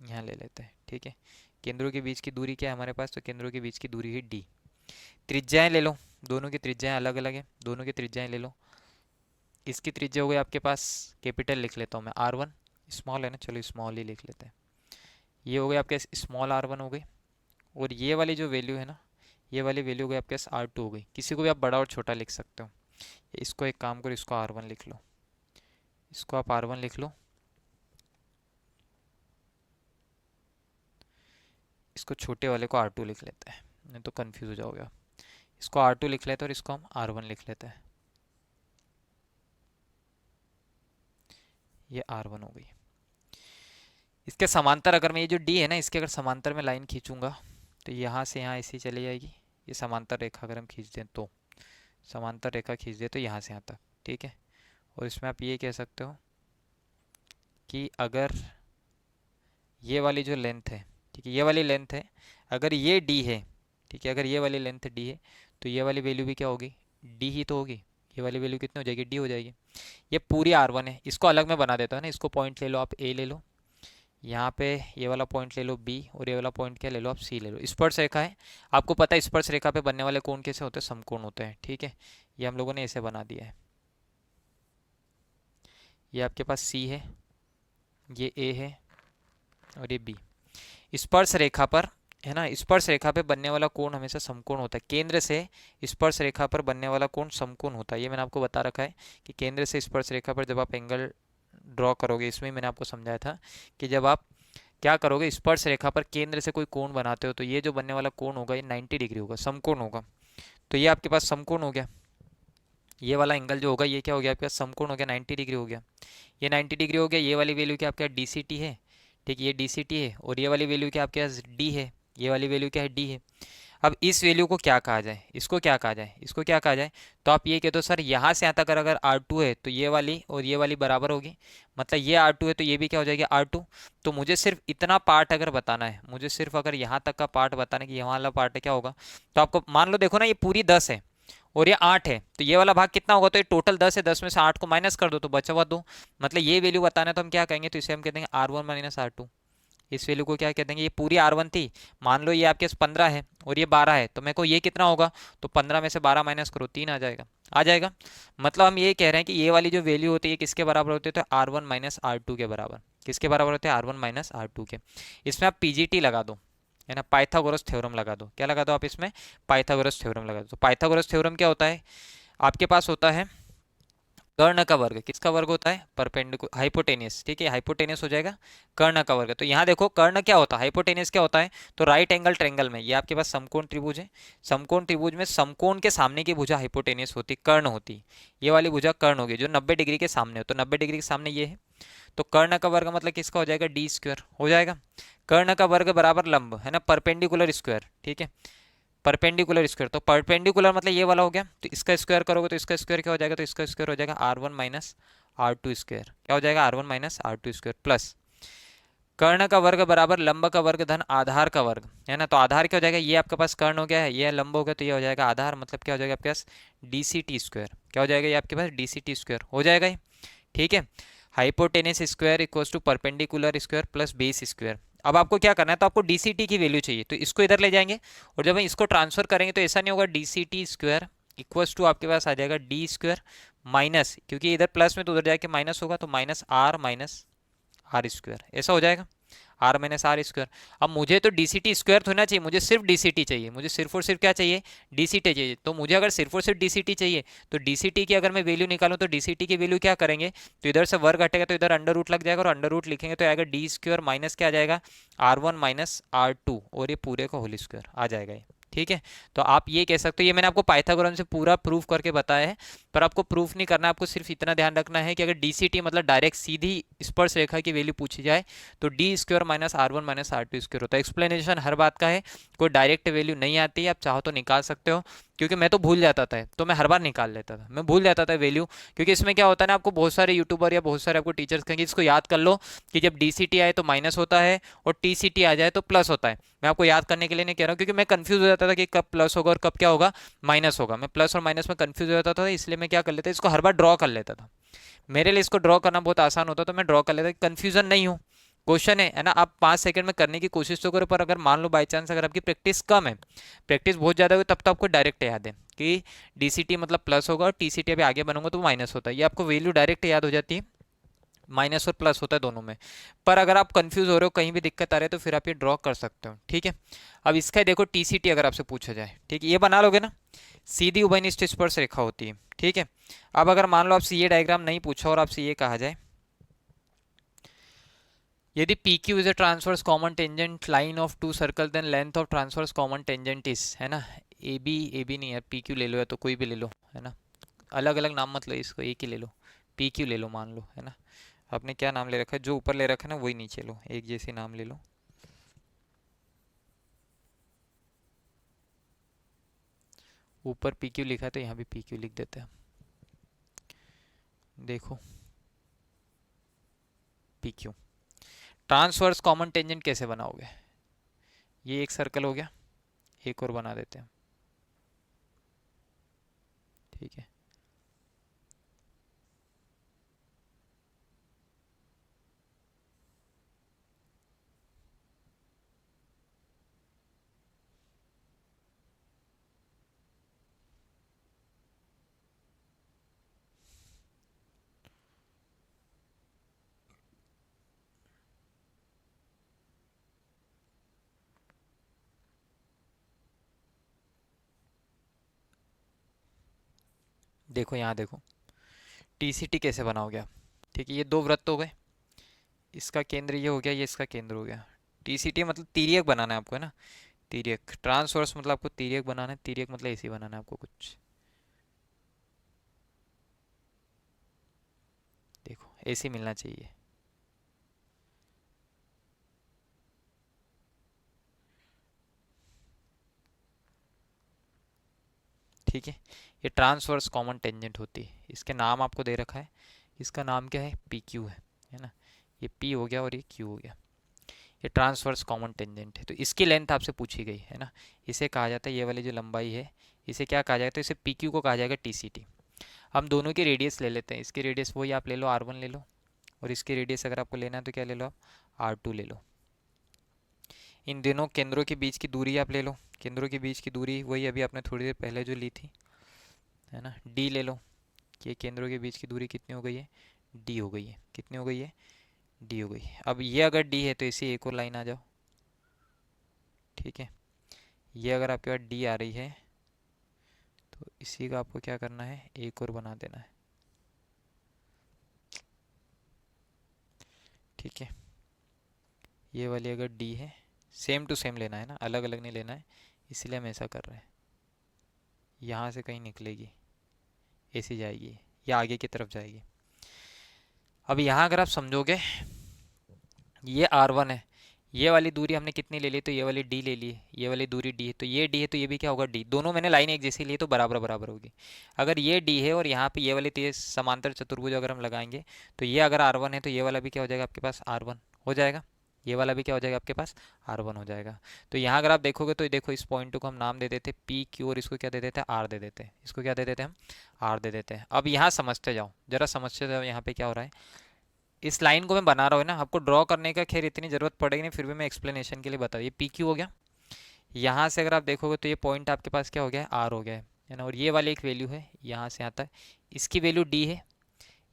यहाँ ले लेते हैं, ठीक है। केंद्रों के बीच की दूरी क्या है हमारे पास, तो केंद्रों के बीच की दूरी है डी। त्रिज्याएं ले लो, दोनों की त्रिज्याएं अलग अलग है, दोनों की त्रिज्याएं ले लो। इसकी त्रिज्या हो गई आपके पास, कैपिटल लिख लेता हूँ मैं, आर वन, स्मॉल है ना, चलो स्मॉल ही लिख लेते हैं। ये हो गया आपके स्मॉल आर वन हो गई, और ये वाली जो वैल्यू है ना, ये वाली वैल्यू हो गई आपके पास आर टू हो गई। किसी को भी आप बड़ा और छोटा लिख सकते हो, इसको एक काम करो, इसको आर वन लिख लो, इसको आप आर वन लिख लो, इसको छोटे वाले को आर टू लिख लेते हैं, नहीं तो कंफ्यूज हो जाओगे। इसको आर टू लिख लेते हैं और इसको हम आर वन लिख लेते हैं, ये आर वन हो गई। इसके समांतर अगर मैं ये जो डी है ना, इसके अगर समांतर में लाइन खींचूंगा तो यहाँ से यहाँ ऐसी चली जाएगी। ये समांतर रेखा अगर हम खींच दें तो, समांतर रेखा खींच दे तो यहाँ से यहाँ तक, ठीक है। और इसमें आप ये कह सकते हो कि अगर ये वाली जो लेंथ है, ठीक है, ये वाली लेंथ है, अगर ये डी है, ठीक है, अगर ये वाली लेंथ डी है तो ये वाली वैल्यू भी क्या होगी, डी ही तो होगी। ये वाली वैल्यू कितनी हो जाएगी, डी हो जाएगी। ये पूरी आर वन है, इसको अलग में बना देता है ना, इसको पॉइंट ले लो आप, ए ले लो, यहाँ पे ये वाला पॉइंट ले लो बी, और ये वाला पॉइंट क्या ले लो आप, सी ले लो। स्पर्श रेखा है, आपको पता है स्पर्श रेखा पे बनने वाले कोण कैसे होते हैं, समकोण होते हैं, ठीक है। ये हम लोगों ने ऐसे बना दिया है। ये आपके पास सी है, ये ए है और ये बी। स्पर्श रेखा पर है ना, स्पर्श रेखा पे बनने वाला कोण हमेशा समकोण होता है। केंद्र से स्पर्श रेखा पर बनने वाला कोण समकोण होता है, ये मैंने आपको बता रखा है कि केंद्र से स्पर्श रेखा पर जब आप एंगल ड्रॉ करोगे, इसमें मैंने आपको समझाया था कि जब आप क्या करोगे, स्पर्श रेखा पर केंद्र से कोई कोण बनाते हो तो ये जो बनने वाला कोण होगा ये 90 डिग्री होगा, समकोण होगा। तो ये आपके पास समकोण हो गया, ये वाला एंगल जो होगा ये क्या हो गया आपका, समकोण हो गया, 90 डिग्री हो गया। ये 90 डिग्री हो गया। ये वाली वैल्यू क्या आपके डी सी टी है, ठीक है, ये डी सी टी है। और ये वाली वैल्यू क्या आपके पास डी है, ये वाली वैल्यू क्या है, डी है। अब इस वैल्यू को क्या कहा जाए, इसको क्या कहा जाए, इसको क्या कहा जाए, तो आप ये कह दो सर यहाँ से यहाँ तक अगर आर टू है तो ये वाली और ये वाली बराबर होगी, मतलब ये आर टू है तो ये भी क्या हो जाएगी आर टू। तो मुझे सिर्फ इतना पार्ट अगर बताना है, मुझे सिर्फ अगर यहाँ तक का पार्ट बताना है कि यहाँ वाला पार्ट है क्या होगा, तो आपको मान लो देखो ना ये पूरी 10 है और ये 8 है, तो ये वाला भाग कितना होगा, तो ये टोटल 10 है, 10 में से 8 को माइनस कर दो तो बचा हुआ 2। मतलब ये वैल्यू बताना है तो हम क्या कहेंगे, तो इसे हम कह देंगे R one minus R two. इस वैल्यू को क्या कह देंगे, ये पूरी आर वन थी, मान लो ये आपके पास 15 है और ये 12 है, तो मेरे को ये कितना होगा, तो 15 में से 12 माइनस करो 3 आ जाएगा, आ जाएगा। मतलब हम ये कह रहे हैं कि ये वाली जो वैल्यू होती है किसके बराबर होती है, तो R one minus R two के बराबर। किसके बराबर होते हैं, R one minus R two के। इसमें आप पीजीटी लगा दो, है ना, पाइथागोरस थ्योरम लगा दो। क्या लगा दो आप इसमें, पाइथागोरस थ्योरम लगा दो। तो पाइथागोरस थ्योरम क्या होता है, आपके पास होता है कर्ण का वर्ग। किसका वर्ग होता है, परपेंडिकुलर हाइपोटेनियस, ठीक है, हाइपोटेनियस हो जाएगा कर्ण का वर्ग। तो यहाँ देखो कर्ण क्या होता है, हाइपोटेनियस क्या होता है, तो राइट एंगल ट्रेंगल में ये आपके पास समकोण त्रिभुज है, समकोण त्रिभुज में समकोण के सामने की भुजा हाइपोटेनियस होती, कर्ण होती। ये वाली भुजा कर्ण होगी जो 90 डिग्री के सामने हो, तो 90 डिग्री के सामने ये है। तो कर्ण का वर्ग मतलब किसका हो जाएगा, डी स्क्वायर हो जाएगा। कर्ण का वर्ग बराबर लंब, है ना, परपेंडिकुलर स्क्वायर, ठीक है, परपेंडिकुलर स्क्वायर। तो परपेंडिकुलर मतलब ये वाला हो गया, तो इसका स्क्वायर करोगे तो इसका स्क्वायर क्या हो जाएगा, तो इसका स्क्वायर हो जाएगा R one minus R two square. क्या हो जाएगा, R one minus R two square plus कर्ण का वर्ग बराबर लंब का वर्ग धन आधार का वर्ग, है ना। तो आधार क्या हो जाएगा, ये आपके पास कर्ण हो गया है, ये लंब हो गया, तो ये हो जाएगा आधार, मतलब क्या हो जाएगा आपके पास डी सी टी स्क्वायर। क्या हो जाएगा, ये आपके पास डी सी टी स्क्वायर हो जाएगा ये, ठीक है। Hypotenuse square equals to perpendicular square plus base square. अब आपको क्या करना है, तो आपको डी सी टी की वैल्यू चाहिए, तो इसको इधर ले जाएंगे और जब हम इसको ट्रांसफर करेंगे तो ऐसा नहीं होगा, D C T square equals to आपके पास आ जाएगा डी स्क्वायर माइनस, क्योंकि इधर प्लस में तो उधर जाके माइनस होगा, तो माइनस आर स्क्वायर, ऐसा हो जाएगा आर माइनस आर स्क्वायर। अब मुझे तो डी सी टी स्क्वायर होना चाहिए, मुझे सिर्फ डी सी टी चाहिए, मुझे सिर्फ और सिर्फ क्या चाहिए, डी सी टी चाहिए। तो मुझे अगर सिर्फ और सिर्फ डी सी टी चाहिए तो डी सी टी की अगर मैं वैल्यू निकालूं तो डी सी टी की वैल्यू क्या करेंगे, तो इधर से वर्ग हटेगा तो इधर अंडर रूट लग जाएगा और अंडर रूट लिखेंगे तो आएगा डी स्क्वायर माइनस क्या आ जाएगा, R one minus R two, और ये पूरे का होल स्क्वायर आ जाएगा ये, ठीक है। तो आप ये कह सकते हो, ये मैंने आपको पाइथागोरम से पूरा प्रूफ करके बताया है, पर आपको प्रूफ नहीं करना, आपको सिर्फ इतना ध्यान रखना है कि अगर डी सी टी मतलब डायरेक्ट सीधी स्पर्श रेखा की वैल्यू पूछी जाए तो D square minus R one minus R two square होता है। एक्सप्लेनेशन हर बात का है, कोई डायरेक्ट वैल्यू नहीं आती है, आप चाहो तो निकाल सकते हो, क्योंकि मैं तो भूल जाता था, तो मैं हर बार निकाल लेता था, मैं भूल जाता था वैल्यू। क्योंकि इसमें क्या होता है ना, आपको बहुत सारे यूट्यूबर या बहुत सारे आपको टीचर्स कहेंगे इसको याद कर लो कि जब डी सी टी आए तो माइनस होता है और टी सी टी आ जाए तो प्लस होता है। मैं आपको याद करने के लिए नहीं कह रहा हूँ, क्योंकि मैं कंफ्यूज हो जाता था कि कब प्लस होगा और कब क्या होगा, माइनस होगा। मैं प्लस और माइनस में कंफ्यूज हो जाता था, इसलिए मैं क्या कर लेता, इसको हर बार ड्रॉ कर लेता था। मेरे लिए इसको ड्रॉ करना बहुत आसान होता, तो मैं ड्रॉ कर लेता, कंफ्यूजन नहीं हो। क्वेश्चन है ना, आप 5 सेकंड में करने की कोशिश तो करो, पर अगर मान लो बाई चांस अगर आपकी प्रैक्टिस कम है, प्रैक्टिस बहुत ज़्यादा हुई, तब तो आपको डायरेक्ट याद है कि डी सी टी मतलब प्लस होगा और टी सी टी अभी आगे बनूंगा तो माइनस होता है, ये आपको वैल्यू डायरेक्ट याद हो जाती है, माइनस और प्लस होता है दोनों में। पर अगर आप कंफ्यूज हो रहे हो, कहीं भी दिक्कत आ रही है, तो फिर आप ये ड्रॉ कर सकते हो, ठीक है। अब इसका देखो टी सी टी अगर आपसे पूछा जाए, ठीक है, ये बना लोगे ना, सीधी उभयनिष्ठ स्पर्श रेखा होती है, ठीक है। अब अगर मान लो आपसे ये डायग्राम नहीं पूछा और आपसे ये कहा जाए, यदि P Q is a transverse common tangent line of two circle then length of transverse common tangent is, है ना, ए बी नहीं है, पी क्यू ले लो या तो कोई भी ले लो, है ना, अलग अलग नाम मत लो, इसको एक ही ले लो, पी क्यू ले लो मान लो, है ना। आपने क्या नाम ले रखा है, जो ऊपर ले रखा है ना वही नीचे लो, एक जैसी नाम ले लो। ऊपर पी क्यू लिखा है तो यहाँ भी पी क्यू लिख देते हैं, देखो P Q. Transverse common tangent कैसे बनाओगे, ये एक सर्कल हो गया, एक और बना देते हैं, ठीक है। देखो यहाँ देखो टी सी टी कैसे बनाओगे आप, ठीक है, ये दो वृत्त हो गए, इसका केंद्र ये हो गया, ये इसका केंद्र हो गया। टी सी टी मतलब तिर्यक बनाना है आपको, है ना, तिर्यक। ट्रांसवर्स मतलब आपको तिर्यक बनाना है, तिर्यक मतलब ऐसे बनाना है आपको कुछ, ऐसे मिलना चाहिए। ठीक है, ये ट्रांसवर्स कॉमन टेंजेंट होती है। इसके नाम आपको दे रखा है, इसका नाम क्या है, पी क्यू है ना। ये पी हो गया और ये क्यू हो गया। ये ट्रांसवर्स कॉमन टेंजेंट है, तो इसकी लेंथ आपसे पूछी गई है ना। इसे कहा जाता है, ये वाली जो लंबाई है इसे क्या कहा जाएगा, तो इसे पी क्यू को कहा जाएगा टी सी टी। हम दोनों की रेडियस ले लेते हैं। इसकी रेडियस वही आप ले लो, आर वन ले लो, और इसकी रेडियस अगर आपको लेना है तो क्या ले लो आप, आर टू ले लो। इन दोनों केंद्रों के बीच की दूरी आप ले लो। केंद्रों के बीच की दूरी वही अभी आपने थोड़ी देर पहले जो ली थी, है ना, डी ले लो। कि केंद्रों के बीच की दूरी कितनी हो गई है, डी हो गई है। कितनी हो गई है, डी हो गई है। अब ये अगर डी है तो इसी एक और लाइन आ जाओ। ठीक है, ये अगर आपके पास डी आ रही है तो इसी का आपको क्या करना है, एक और बना देना है। ठीक है, ये वाली अगर डी है, सेम टू सेम लेना है ना, अलग अलग नहीं लेना है, इसलिए हम ऐसा कर रहे हैं। यहाँ से कहीं निकलेगी, ऐसी जाएगी या आगे की तरफ जाएगी। अब यहाँ अगर आप समझोगे, ये आर वन है, ये वाली दूरी हमने कितनी ले ली, तो ये वाली डी ले ली, ये वाली दूरी डी है, तो ये डी है तो ये भी क्या होगा, डी। दोनों मैंने लाइन एक जैसी ली तो बराबर बराबर होगी। अगर ये डी है और यहाँ पे ये वाली तेज समांतर चतुर्भुज अगर हम लगाएंगे, तो ये अगर आर वन है तो ये वाला भी क्या हो जाएगा आपके पास, आर वन हो जाएगा। ये वाला भी क्या हो जाएगा आपके पास, आर वन हो जाएगा। तो यहाँ अगर आप देखोगे तो देखो, इस पॉइंट को हम नाम दे देते पी क्यू, और इसको क्या दे देते हैं, आर दे देते हैं। इसको क्या दे देते हैं हम, आर दे देते हैं। अब यहाँ समझते जाओ, जरा समझते जाओ यहाँ पे क्या हो रहा है। इस लाइन को मैं बना रहा हूँ ना, आपको ड्रॉ करने का खैर इतनी ज़रूरत पड़ेगी नहीं, फिर भी मैं एक्सप्लेनेशन के लिए बता, ये पी क्यू हो गया। यहाँ से अगर आप देखोगे तो ये पॉइंट आपके पास क्या हो गया है, आर हो गया है ना। और ये वाली एक वैल्यू है यहाँ से आता है, इसकी वैल्यू डी है।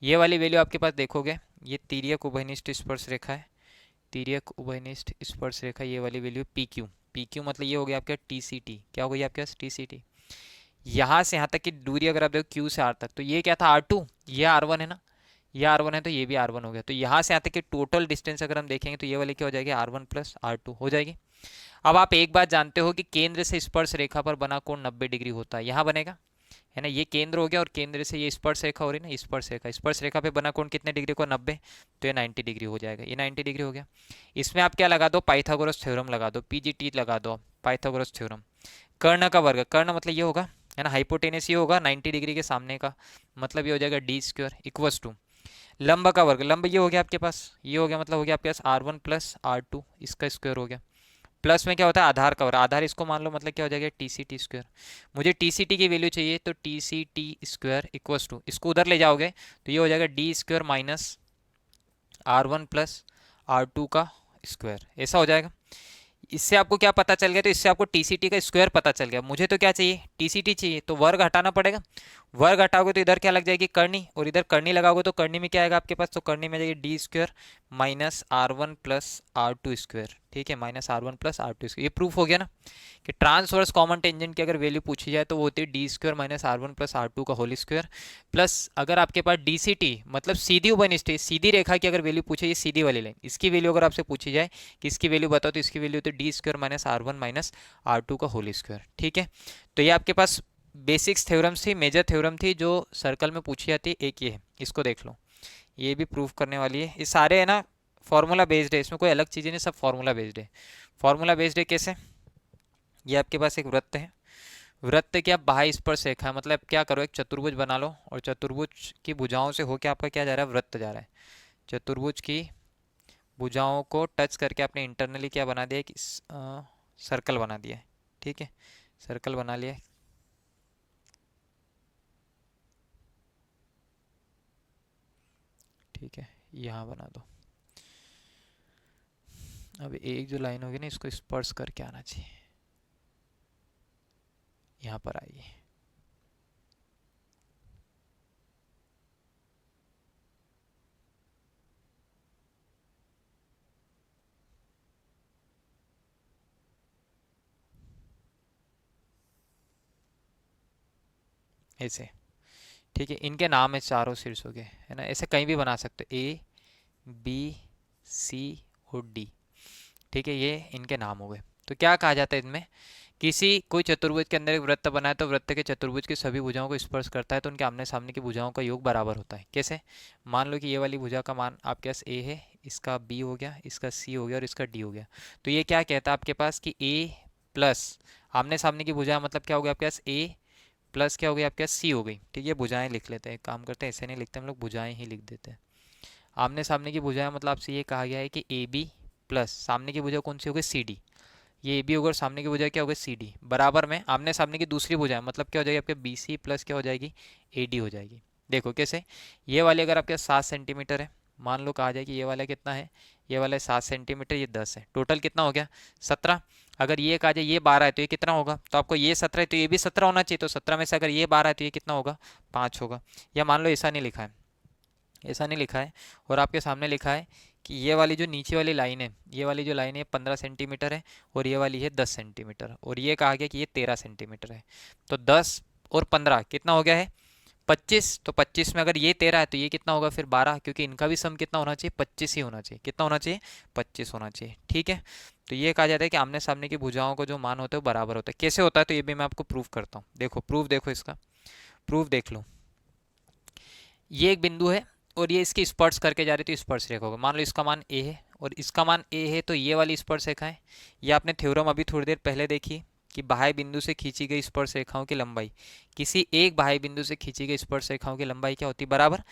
ये वाली वैल्यू आपके पास देखोगे, ये तिर्यक उभयनिष्ठ स्पर्श रेखा है, तिर्यक उभयनिष्ठ स्पर्श रेखा, ये वाली value P Q. P Q मतलब ये हो गया आपका टी सी टी। क्या हो गई आपके पास, टी सी टी। यहाँ से यहाँ तक की दूरी अगर आप देखो क्यू से आर तक, तो ये क्या था, आर टू, ये आर वन है ना, ये आर वन है तो ये भी आर वन हो गया। तो यहाँ से आते कि टोटल डिस्टेंस अगर हम देखेंगे तो ये वाली क्या हो जाएगी, R one plus R two हो जाएगी। अब आप एक बात जानते हो कि केंद्र से स्पर्श रेखा पर बना कोण 90 डिग्री होता है, यहाँ बनेगा, है ना। ये केंद्र हो गया और केंद्र से ये स्पर्श रेखा हो रही है ना, स्पर्श रेखा, स्पर्श रेखा पे बना कोण कितने डिग्री को, 90, तो ये 90 डिग्री हो जाएगा। ये 90 डिग्री हो गया। इसमें आप क्या लगा दो, पाइथागोरस थ्योरम लगा दो, पीजीटी लगा दो, पाइथागोरस थ्योरम। कर्ण का वर्ग, कर्ण मतलब ये होगा, है ना, हाइपोटेनस ये होगा 90 डिग्री के सामने का, मतलब ये हो जाएगा डी स्क्वायर इक्वस टू लंब का वर्ग। लंब ये हो गया आपके पास, ये हो गया, मतलब हो गया आपके पास R one plus R two, इसका स्क्वायर हो गया। प्लस में क्या होता है, आधार का वर्ग, आधार इसको मान लो, मतलब क्या हो जाएगा, टी सी टी स्क्वायर। मुझे टी सी टी की वैल्यू चाहिए, तो T C T square equals to, इसको उधर ले जाओगे तो ये हो जाएगा D square minus R one plus R two का स्क्वायर, ऐसा हो जाएगा। इससे आपको क्या पता चल गया, तो इससे आपको टीसीटी का स्क्वायर पता चल गया। मुझे तो क्या चाहिए, टीसीटी चाहिए, तो वर्ग हटाना पड़ेगा। वर्ग हटाओगे तो इधर क्या लग जाएगी, करनी, और इधर करनी लगाओगे तो करनी में क्या आएगा आपके पास, तो करनी में जाएगी D square minus R one plus R two square. ठीक है, minus R one plus R two square. ये प्रूफ हो गया ना कि ट्रांसवर्स कॉमन टेंजेंट की अगर वैल्यू पूछी जाए तो वो होती है D square minus R one plus R two का होल स्क्वायर, प्लस अगर आपके पास डी सी टी मतलब सीधी उभयनिष्ठ सीधी रेखा की अगर वैल्यू पूछे, ये सीधी वाली लाइन, इसकी वैल्यू अगर आपसे पूछी जाए कि इसकी वैल्यू बताओ, तो इसकी वैल्यू होती है D square minus R one minus R two का होल स्क्वायर। ठीक है, तो ये आपके पास बेसिक्स थ्योरम्स थी, मेजर थ्योरम थी जो सर्कल में पूछी जाती है। एक ये है, इसको देख लो, ये भी प्रूफ करने वाली है। ये सारे है ना फॉर्मूला बेस्ड है, इसमें कोई अलग चीज़ें नहीं, सब फॉर्मूला बेस्ड है। फॉर्मूला बेस्ड है कैसे, ये आपके पास एक वृत्त है, वृत्त क्या, बाह्य स्पर्श रेखा, मतलब क्या करो, एक चतुर्भुज बना लो, और चतुर्भुज की भुजाओं से होके आपका क्या जा रहा है, वृत्त जा रहा है। चतुर्भुज की भुजाओं को टच करके आपने इंटरनली क्या बना दिया, कि सर्कल बना दिया है। ठीक है, सर्कल बना लिया। ठीक है, यहाँ बना दो। अब एक जो लाइन होगी ना, इसको स्पर्श करके आना चाहिए, यहाँ पर आइए। ऐसे, ठीक है, इनके नाम है चारों शीर्षों के, है ना, ऐसे कहीं भी बना सकते हो, ए बी सी और डी। ठीक है, ये इनके नाम हो गए। तो क्या कहा जाता है इनमें, किसी कोई चतुर्भुज के अंदर एक वृत्त बनाए तो वृत्त के चतुर्भुज की सभी भुजाओं को स्पर्श करता है तो उनके आमने सामने की भुजाओं का योग बराबर होता है। कैसे? मान लो कि ये वाली भुजा का मान आपके पास ए है, इसका बी हो गया, इसका सी हो गया और इसका डी हो गया। तो ये क्या कहता है आपके पास कि ए प्लस आमने सामने की भुजा मतलब क्या हो गया आपके पास ए प्लस क्या हो गया आपके पास सी हो गई। ठीक है, भुजाएं लिख लेते हैं, काम करते हैं ऐसे नहीं लिखते हम लोग, भुजाएं ही लिख देते हैं। आमने सामने की भुजाएं मतलब आपसे ये कहा गया है कि ए बी प्लस सामने की भुजा कौन सी हो गई सी डी, ये ए बी होगा और सामने की भुजा क्या होगी सी डी, बराबर में आमने सामने की दूसरी भुजा मतलब क्या हो जाएगी आपके बी सी प्लस क्या हो जाएगी ए डी हो जाएगी। देखो कैसे, ये वाली अगर आपके 7 सेंटीमीटर है, मान लो कहा जाए कि ये वाला कितना है, ये वाला 7 सेंटीमीटर, ये 10 है, टोटल कितना हो गया 17। अगर ये कहा जाए ये 12 है तो ये कितना होगा, तो आपको ये 17 है तो ये भी 17 होना चाहिए, तो 17 में से अगर ये 12 है तो ये कितना होगा 5 होगा। या मान लो ऐसा नहीं लिखा है, ऐसा नहीं लिखा है और आपके सामने लिखा है कि ये वाली जो नीचे वाली लाइन है, ये वाली जो लाइन है 15 सेंटीमीटर है और ये वाली है 10 सेंटीमीटर और ये कहा गया कि ये 13 सेंटीमीटर है। तो 10 और 15 कितना हो गया है 25। तो 25 में अगर ये 13 है तो ये कितना होगा फिर 12, क्योंकि इनका भी सम कितना होना चाहिए 25 ही होना चाहिए। कितना होना चाहिए 25 होना चाहिए। ठीक है, तो ये कहा जाता है कि आमने सामने की भुजाओं को जो मान होता है वो बराबर होता है। कैसे होता है तो ये भी मैं आपको प्रूव करता हूँ। देखो प्रूफ, देखो इसका प्रूफ देख लो। ये एक बिंदु है और ये इसकी स्पर्श करके जा रही थी, स्पर्श रेखा होगा। मान लो इसका मान ए है और इसका मान ए है तो ये वाली स्पर्श रेखा है। ये आपने थ्योरम अभी थोड़ी देर पहले देखी कि बाह्य बिंदु से खींची गई स्पर्श रेखाओं की लंबाई, किसी एक बाह्य बिंदु से खींची गई स्पर्श रेखाओं की लंबाई क्या होती है बराबर।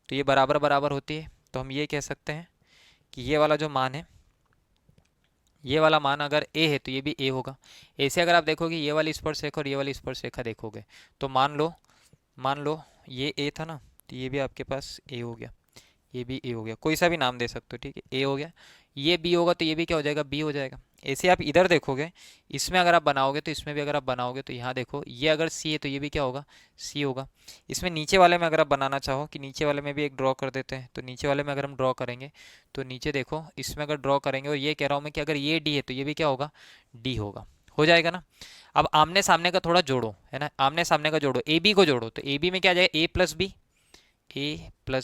तो ये बराबर बराबर होती है, तो हम ये कह सकते हैं कि ये वाला जो मान है, ये वाला मान अगर ए है तो ये भी ए होगा। ऐसे अगर आप देखोगे ये वाली स्पर्श रेखा और ये वाली स्पर्श रेखा देखोगे तो मान लो ये ए था ना, तो ये भी आपके पास ए हो गया, ये भी ए हो गया, कोई सा भी नाम दे सकते हो। ठीक है, ए हो गया, ये बी होगा तो ये भी क्या हो जाएगा बी हो जाएगा। ऐसे आप इधर देखोगे, इसमें अगर आप बनाओगे तो इसमें भी अगर आप बनाओगे तो यहाँ देखो ये अगर सी है तो ये भी क्या होगा सी होगा। इसमें नीचे वाले में अगर आप बनाना चाहो कि नीचे वाले में भी एक ड्रॉ कर देते हैं, तो नीचे वाले में अगर हम ड्रॉ करेंगे तो नीचे देखो इसमें अगर ड्रॉ करेंगे और ये कह रहा हूँ मैं कि अगर ये डी है तो ये भी क्या होगा डी होगा, हो जाएगा ना। अब आमने सामने का थोड़ा जोड़ो, है ना, आमने सामने का जोड़ो, ए बी को जोड़ो तो ए बी में क्या आ जाएगा ए प्लस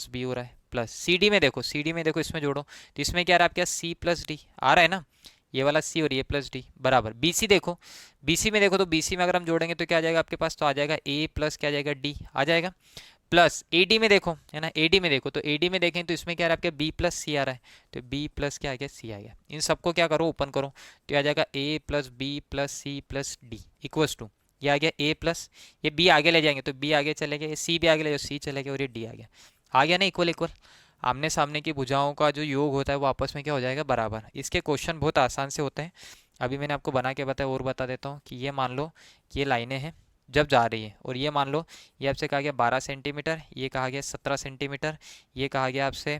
बी हो रहा है, प्लस सी डी में देखो, सी डी में देखो इसमें जोड़ो तो इसमें क्या आ रहा है आपके सी प्लस डी आ रहा है ना, ये वाला सी और ये प्लस डी बराबर। बी सी देखो, बी सी में देखो तो बी सी में अगर हम जोड़ेंगे तो क्या आ जाएगा आपके पास, तो आ जाएगा ए प्लस क्या आ जाएगा डी आ जाएगा। प्लस ए डी में देखो, है ना, ए डी में देखो तो ए डी में देखें तो इसमें क्या आ रहा है आपके बी प्लस सी आ रहा है, तो बी प्लस क्या आ गया सी आ गया। इन सबको क्या करो ओपन करो तो आ जाएगा A plus B plus C plus D equals to, ये आ गया ए प्लस, ये बी आगे ले जाएंगे तो बी आगे चले गए, सी भी आगे ले जाओ सी चले गए और ये डी आ गया ना इक्वल इक्वल। आमने सामने की भुजाओं का जो योग होता है वो आपस में क्या हो जाएगा बराबर। इसके क्वेश्चन बहुत आसान से होते हैं, अभी मैंने आपको बना के बताया और बता देता हूँ कि ये मान लो कि ये लाइनें हैं जब जा रही है और ये मान लो ये आपसे कहा गया 12 सेंटीमीटर, ये कहा गया 17 सेंटीमीटर, ये कहा गया आपसे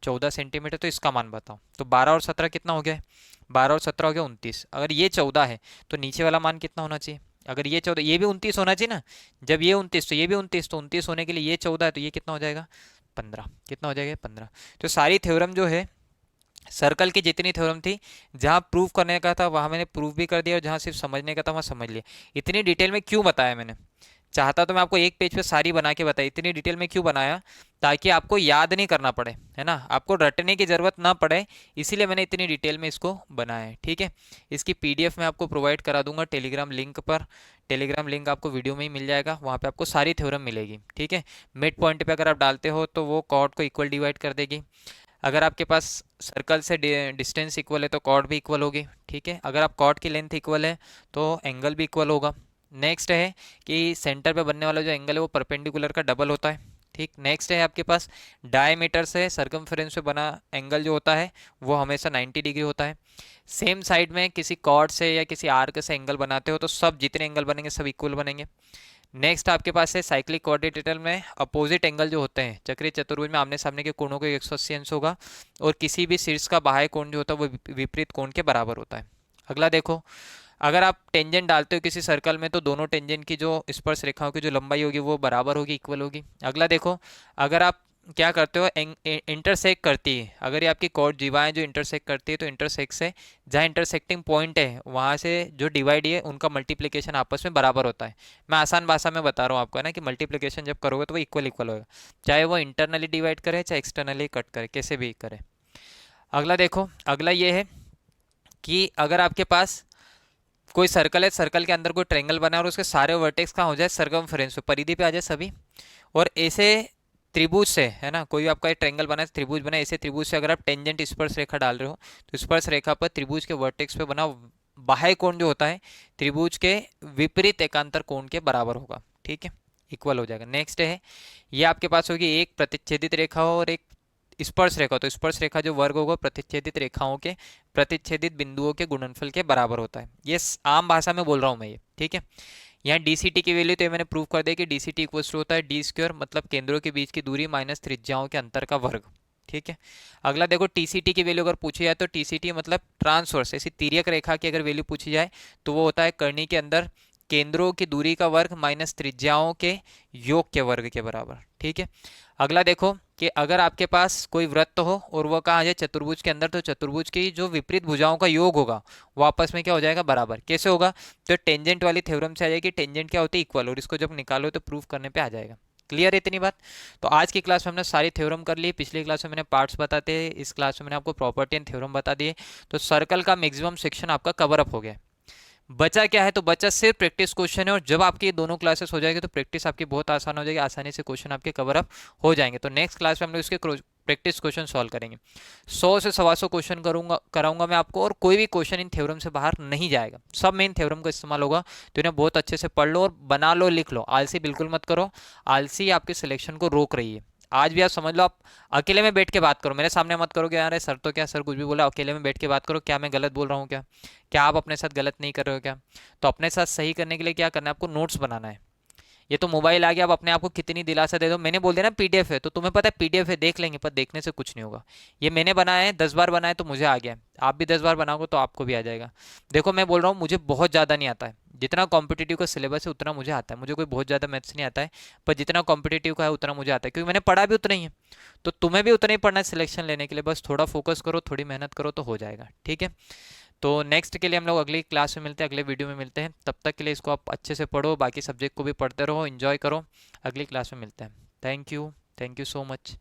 14 सेंटीमीटर, तो इसका मान बताओ। तो 12 और 17 कितना हो गया, 12 और 17 हो गया 29। अगर ये 14 है तो नीचे वाला मान कितना होना चाहिए, अगर ये 14 ये भी 29 होना चाहिए ना, जब ये 29 तो ये भी 29, तो 29 होने के लिए ये 14 है तो ये कितना हो जाएगा 15, कितना हो जाएगा 15। तो सारी थ्योरम जो है सर्कल की जितनी थ्योरम थी, जहाँ प्रूव करने का था वहाँ मैंने प्रूव भी कर दिया और जहाँ सिर्फ समझने का था वहाँ समझ लिया। इतनी डिटेल में क्यों बताया मैंने, चाहता तो मैं आपको एक पेज पे सारी बना के बताई, इतनी डिटेल में क्यों बनाया ताकि आपको याद नहीं करना पड़े, है ना, आपको रटने की ज़रूरत ना पड़े, इसीलिए मैंने इतनी डिटेल में इसको बनाया है। ठीक है, इसकी पीडीएफ मैं आपको प्रोवाइड करा दूंगा टेलीग्राम लिंक पर, टेलीग्राम लिंक आपको वीडियो में ही मिल जाएगा, वहाँ पे आपको सारी थ्योरम मिलेगी। ठीक है, मिड पॉइंट पे अगर आप डालते हो तो वो कॉर्ड को इक्वल डिवाइड कर देगी, अगर आपके पास सर्कल से डिस्टेंस इक्वल है तो कॉर्ड भी इक्वल होगी। ठीक है, अगर आप कॉर्ड की लेंथ इक्वल है तो एंगल भी इक्वल होगा। नेक्स्ट है कि सेंटर पे बनने वाला जो एंगल है वो परपेंडिकुलर का डबल होता है। ठीक, नेक्स्ट है आपके पास डायमीटर से सरकमफेरेंस पे बना एंगल जो होता है वो हमेशा 90 डिग्री होता है। सेम साइड में किसी कॉर्ड से या किसी आर्क से एंगल बनाते हो तो सब जितने एंगल बनेंगे सब इक्वल बनेंगे। नेक्स्ट आपके पास है साइक्लिक क्वाड्रिलेटरल में अपोजिट एंगल जो होते हैं चक्रीय चतुर्भुज में आमने सामने के कोणों को 180 अंश होगा और किसी भी शीर्ष का बाह्य कोण जो होता है वो विपरीत कोण के बराबर होता है। अगला देखो, अगर आप टेंजेंट डालते हो किसी सर्कल में तो दोनों टेंजेंट की जो स्पर्श रेखाओं की जो लंबाई होगी वो बराबर होगी, इक्वल होगी। अगला देखो, अगर आप क्या करते हो इंटरसेक्ट करती है, अगर ये आपकी कॉर्ड जीवाएं जो इंटरसेक्ट करती है तो इंटरसेक्ट से जहाँ इंटरसेक्टिंग पॉइंट है वहाँ से जो डिवाइड है उनका मल्टीप्लिकेशन आपस में बराबर होता है। मैं आसान भाषा में बता रहा हूँ आपको, है ना, कि मल्टीप्लिकेशन जब करोगे तो वो इक्वल इक्वल होगा, चाहे वो इंटरनली डिवाइड करे चाहे एक्सटर्नली कट करे, कैसे भी करे। अगला देखो, अगला ये है कि अगर आपके पास कोई सर्कल है, सर्कल के अंदर कोई ट्रायंगल बना है और उसके सारे वर्टेक्स कहाँ हो जाए, सरकमफ्रेंस पे, परिधि पे आ जाए सभी। और ऐसे त्रिभुज से, है ना, कोई आपका ट्रायंगल बना है, त्रिभुज बना है, ऐसे त्रिभुज से अगर आप टेंजेंट स्पर्श रेखा डाल रहे हो तो स्पर्श रेखा पर त्रिभुज के वर्टेक्स पे बना बाह्य कोण जो होता है त्रिभुज के विपरीत एकांतर कोण के बराबर होगा। ठीक है, इक्वल हो जाएगा। नेक्स्ट है, ये आपके पास होगी एक प्रतिच्छेदित रेखा हो और एक स्पर्श रेखा। तो स्पर्श रेखा जो वर्ग होगा प्रतिच्छेदित रेखाओं के प्रतिच्छेदित बिंदुओं के गुणनफल के बराबर होता है। ये आम भाषा में बोल रहा हूँ मैं ये, ठीक है। यहाँ डी सी टी की वैल्यू तो ये मैंने प्रूव कर दिया कि D C T equals to होता है डी स्क्वायर, मतलब केंद्रों के बीच की दूरी माइनस त्रिज्याओं के अंतर का वर्ग। ठीक है, अगला देखो टी सी टी की वैल्यू अगर पूछी जाए तो टी सी टी मतलब ट्रांसवर्स, ऐसी तिर्यक रेखा की अगर वैल्यू पूछी जाए तो वो होता है कर्णी के अंदर केंद्रों की दूरी का वर्ग माइनस त्रिज्याओं के योग के वर्ग के बराबर। ठीक है, अगला देखो कि अगर आपके पास कोई वृत्त हो और वह कहाँ आ जाए चतुर्भुज के अंदर, तो चतुर्भुज की जो विपरीत भुजाओं का योग होगा वो आपस में क्या हो जाएगा, बराबर। कैसे होगा, तो टेंजेंट वाली थ्योरम से आ जाएगी, टेंजेंट क्या होती है, इक्वल, और इसको जब निकालो तो प्रूफ करने पे आ जाएगा। क्लियर है इतनी बात। तो आज की क्लास में हमने सारी थ्योरम कर ली, पिछली क्लास में मैंने पार्ट्स बताते, इस क्लास में मैंने आपको प्रॉपर्टी एंड थ्योरम बता दिए। तो सर्कल का मैक्सिमम सेक्शन आपका कवर अप हो गया। बचा क्या है, तो बचा सिर्फ प्रैक्टिस क्वेश्चन है, और जब आपकी ये दोनों क्लासेस हो जाएगी तो प्रैक्टिस आपकी बहुत आसान हो जाएगी, आसानी से क्वेश्चन आपके कवर अप हो जाएंगे। तो नेक्स्ट क्लास में हम लोग इसके प्रैक्टिस क्वेश्चन सॉल्व करेंगे। 100 से 125 क्वेश्चन कराऊंगा मैं आपको, और कोई भी क्वेश्चन इन थ्योरम से बाहर नहीं जाएगा, सब मेन थ्योरम का इस्तेमाल होगा। तो इन्हें बहुत अच्छे से पढ़ लो और बना लो, लिख लो। आलसी बिल्कुल मत करो, आलसी आपके सिलेक्शन को रोक रही है। आज भी आप समझ लो, आप अकेले में बैठ के बात करो, मेरे सामने मत करो कि यार सर तो क्या, सर कुछ भी बोला, अकेले में बैठ के बात करो, क्या मैं गलत बोल रहा हूँ, क्या क्या आप अपने साथ गलत नहीं कर रहे हो क्या। तो अपने साथ सही करने के लिए क्या करना है, आपको नोट्स बनाना है। ये तो मोबाइल आ गया, आप अपने आप को कितनी दिलासा दे दो, मैंने बोल दिया ना पीडीएफ है, तो तुम्हें पता है पीडीएफ है, देख लेंगे, पर देखने से कुछ नहीं होगा। ये मैंने बनाया है, 10 बार बनाया तो मुझे आ गया है, आप भी 10 बार बनाओगे तो आपको भी आ जाएगा। देखो मैं बोल रहा हूँ, मुझे बहुत ज़्यादा नहीं आता है, जितना कॉम्पिटिटिव का सिलेबस है उतना मुझे आता है, मुझे कोई बहुत ज़्यादा मैथ्स नहीं आता है, पर जितना कॉम्पिटिटिव का है उतना मुझे आता है, क्योंकि मैंने पढ़ा भी उतना ही है। तो तुम्हें भी उतना ही पढ़ना है सिलेक्शन लेने के लिए, बस थोड़ा फोकस करो, थोड़ी मेहनत करो तो हो जाएगा। ठीक है, तो नेक्स्ट के लिए हम लोग अगली क्लास में मिलते हैं, अगले वीडियो में मिलते हैं। तब तक के लिए इसको आप अच्छे से पढ़ो, बाकी सब्जेक्ट को भी पढ़ते रहो, एंजॉय करो। अगली क्लास में मिलते हैं। Thank you so much.